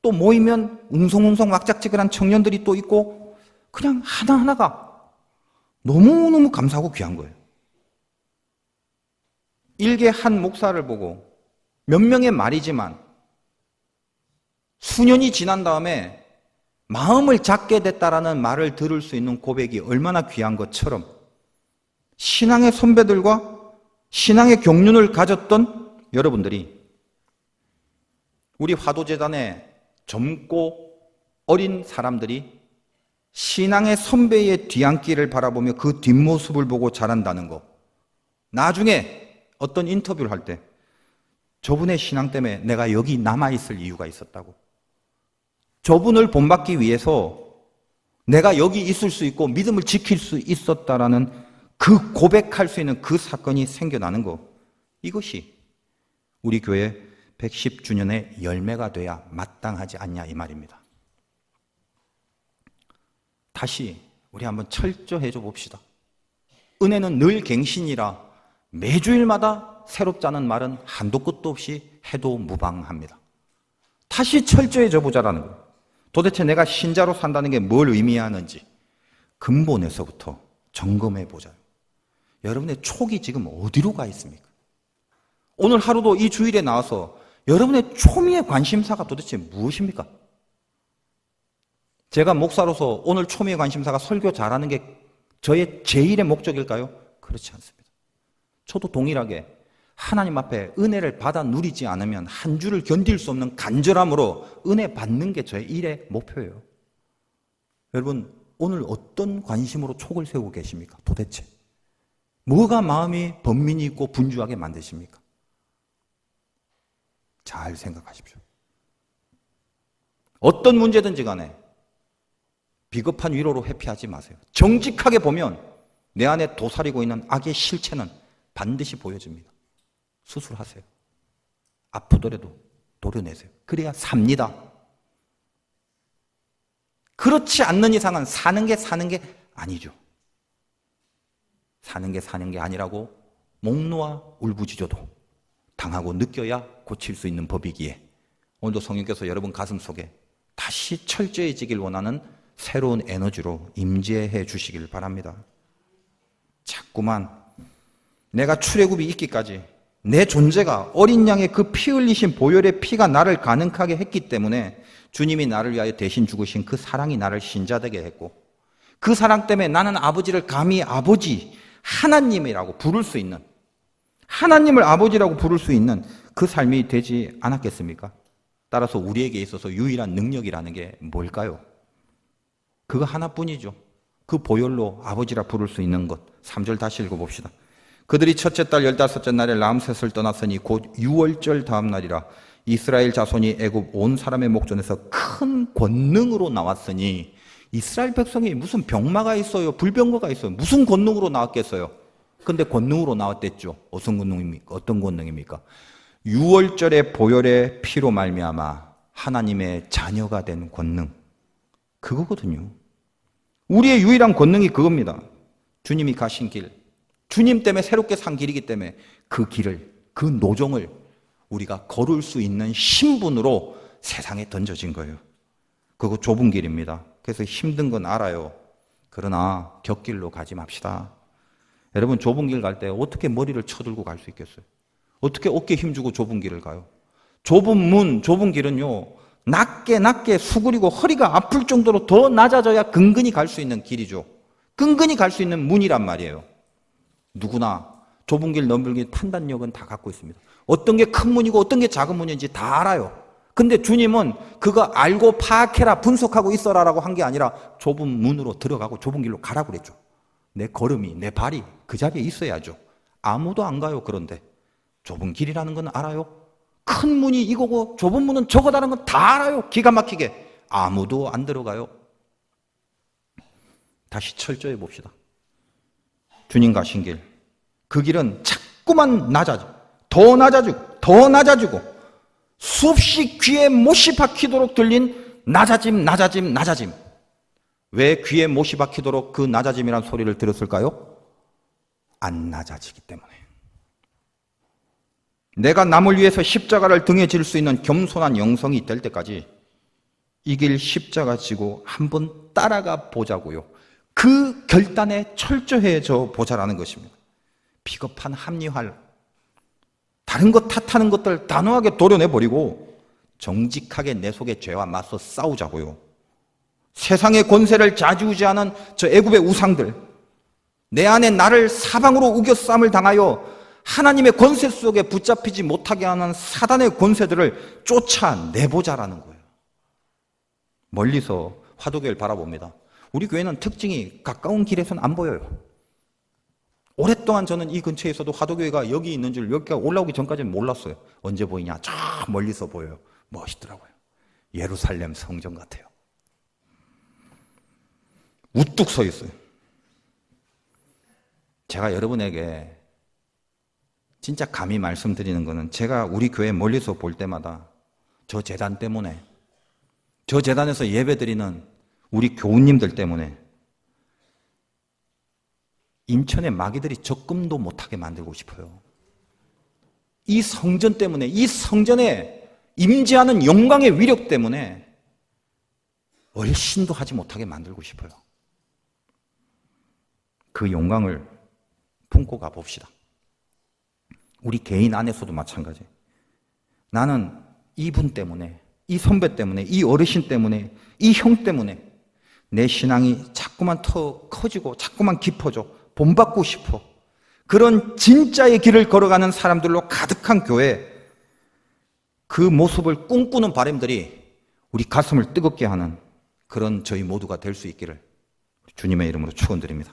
또 모이면 웅성웅성 왁작지근한 청년들이 또 있고 그냥 하나하나가 너무너무 감사하고 귀한 거예요. 일개 한 목사를 보고 몇 명의 말이지만 수년이 지난 다음에 마음을 잡게 됐다라는 말을 들을 수 있는 고백이 얼마나 귀한 것처럼 신앙의 선배들과 신앙의 경륜을 가졌던 여러분들이 우리 화도재단의 젊고 어린 사람들이 신앙의 선배의 뒤안길을 바라보며 그 뒷모습을 보고 자란다는 거. 나중에 어떤 인터뷰를 할 때 저분의 신앙 때문에 내가 여기 남아있을 이유가 있었다고. 저분을 본받기 위해서 내가 여기 있을 수 있고 믿음을 지킬 수 있었다라는 그 고백할 수 있는 그 사건이 생겨나는 거. 이것이 우리 교회 110주년의 열매가 돼야 마땅하지 않냐 이 말입니다. 다시 우리 한번 철저해져 봅시다. 은혜는 늘 갱신이라 매주일마다 새롭지 않은 말은 한도 끝도 없이 해도 무방합니다. 다시 철저해져 보자라는 거예요. 도대체 내가 신자로 산다는 게 뭘 의미하는지 근본에서부터 점검해 보자요. 여러분의 촉이 지금 어디로 가 있습니까? 오늘 하루도 이 주일에 나와서 여러분의 초미의 관심사가 도대체 무엇입니까? 제가 목사로서 오늘 초미의 관심사가 설교 잘하는 게 저의 제일의 목적일까요? 그렇지 않습니다. 저도 동일하게 하나님 앞에 은혜를 받아 누리지 않으면 한 주를 견딜 수 없는 간절함으로 은혜 받는 게 저의 일의 목표예요. 여러분, 오늘 어떤 관심으로 촉을 세우고 계십니까? 도대체 뭐가 마음이 번민이 있고 분주하게 만드십니까? 잘 생각하십시오. 어떤 문제든지 간에 비겁한 위로로 회피하지 마세요. 정직하게 보면 내 안에 도사리고 있는 악의 실체는 반드시 보여집니다. 수술하세요. 아프더라도 도려내세요. 그래야 삽니다. 그렇지 않는 이상은 사는 게 아니죠. 사는 게 아니라고 목 놓아 울부짖어도 당하고 느껴야 고칠 수 있는 법이기에 오늘도 성령께서 여러분 가슴 속에 다시 철저해지길 원하는 새로운 에너지로 임재해 주시길 바랍니다. 자꾸만 내가 출애굽이 있기까지 내 존재가 어린 양의 그 피 흘리신 보혈의 피가 나를 가능하게 했기 때문에 주님이 나를 위하여 대신 죽으신 그 사랑이 나를 신자되게 했고 그 사랑 때문에 나는 아버지를 감히 아버지 하나님이라고 부를 수 있는 하나님을 아버지라고 부를 수 있는 그 삶이 되지 않았겠습니까? 따라서 우리에게 있어서 유일한 능력이라는 게 뭘까요? 그거 하나뿐이죠. 그 보혈로 아버지라 부를 수 있는 것. 3절 다시 읽어봅시다. 그들이 첫째 달 15째 날에 람셋을 떠났으니 곧 6월절 다음 날이라 이스라엘 자손이 애굽 온 사람의 목전에서 큰 권능으로 나왔으니 이스라엘 백성이 무슨 병마가 있어요? 불병거가 있어요? 무슨 권능으로 나왔겠어요? 근데 권능으로 나왔댔죠. 어떤 권능입니까? 6월절의 보혈의 피로 말미암아 하나님의 자녀가 된 권능. 그거거든요. 우리의 유일한 권능이 그겁니다. 주님이 가신 길, 주님 때문에 새롭게 산 길이기 때문에 그 길을, 그 노정을 우리가 걸을 수 있는 신분으로 세상에 던져진 거예요. 그거 좁은 길입니다. 그래서 힘든 건 알아요. 그러나 곁길로 가지 맙시다. 여러분, 좁은 길 갈 때 어떻게 머리를 쳐들고 갈 수 있겠어요? 어떻게 어깨에 힘주고 좁은 길을 가요? 좁은 길은요, 낮게 수그리고 허리가 아플 정도로 더 낮아져야 근근히 갈 수 있는 길이죠. 근근히 갈 수 있는 문이란 말이에요. 누구나 좁은 길, 넓은 길 판단력은 다 갖고 있습니다. 어떤 게 큰 문이고 어떤 게 작은 문인지 다 알아요. 근데 주님은 그거 알고 파악해라, 분석하고 있어라라고 한 게 아니라 좁은 문으로 들어가고 좁은 길로 가라고 그랬죠. 내 걸음이, 내 발이 그 자리에 있어야죠. 아무도 안 가요. 그런데 좁은 길이라는 건 알아요. 큰 문이 이거고 좁은 문은 저거다는 건 다 알아요. 기가 막히게. 아무도 안 들어가요. 다시 철저히 봅시다. 주님 가신 길, 그 길은 자꾸만 더 낮아지고 수없이 귀에 못이 박히도록 들린 낮아짐. 왜 귀에 못이 박히도록 그 낮아짐이라는 소리를 들었을까요? 안 낮아지기 때문에. 내가 남을 위해서 십자가를 등에 질 수 있는 겸손한 영성이 될 때까지 이 길 십자가 지고 한번 따라가 보자고요. 그 결단에 철저해져 보자라는 것입니다. 비겁한 합리화, 다른 것 탓하는 것들 단호하게 도려내버리고 정직하게 내 속의 죄와 맞서 싸우자고요. 세상의 권세를 좌지우지하는 저 애굽의 우상들, 내 안에 나를 사방으로 우겨쌈을 당하여 하나님의 권세 속에 붙잡히지 못하게 하는 사단의 권세들을 쫓아내보자라는 거예요. 멀리서 화도교회를 바라봅니다. 우리 교회는 특징이 가까운 길에서는 안 보여요. 오랫동안 저는 이 근처에 있어도 화도교회가 여기 있는 줄 여기가 올라오기 전까지는 몰랐어요. 언제 보이냐? 저 멀리서 보여요. 멋있더라고요. 예루살렘 성전 같아요. 우뚝 서 있어요. 제가 여러분에게 진짜 감히 말씀드리는 거는 제가 우리 교회 멀리서 볼 때마다 저 제단 때문에, 저 제단에서 예배드리는 우리 교우님들 때문에 인천의 마귀들이 적금도 못하게 만들고 싶어요. 이 성전 때문에, 이 성전에 임재하는 영광의 위력 때문에 얼씬도 하지 못하게 만들고 싶어요. 그 영광을 품고 가봅시다. 우리 개인 안에서도 마찬가지예요. 나는 이분 때문에, 이 선배 때문에, 이 어르신 때문에, 이 형 때문에 내 신앙이 자꾸만 더 커지고 자꾸만 깊어져. 본받고 싶어. 그런 진짜의 길을 걸어가는 사람들로 가득한 교회, 그 모습을 꿈꾸는 바람들이 우리 가슴을 뜨겁게 하는 그런 저희 모두가 될 수 있기를 주님의 이름으로 축원드립니다.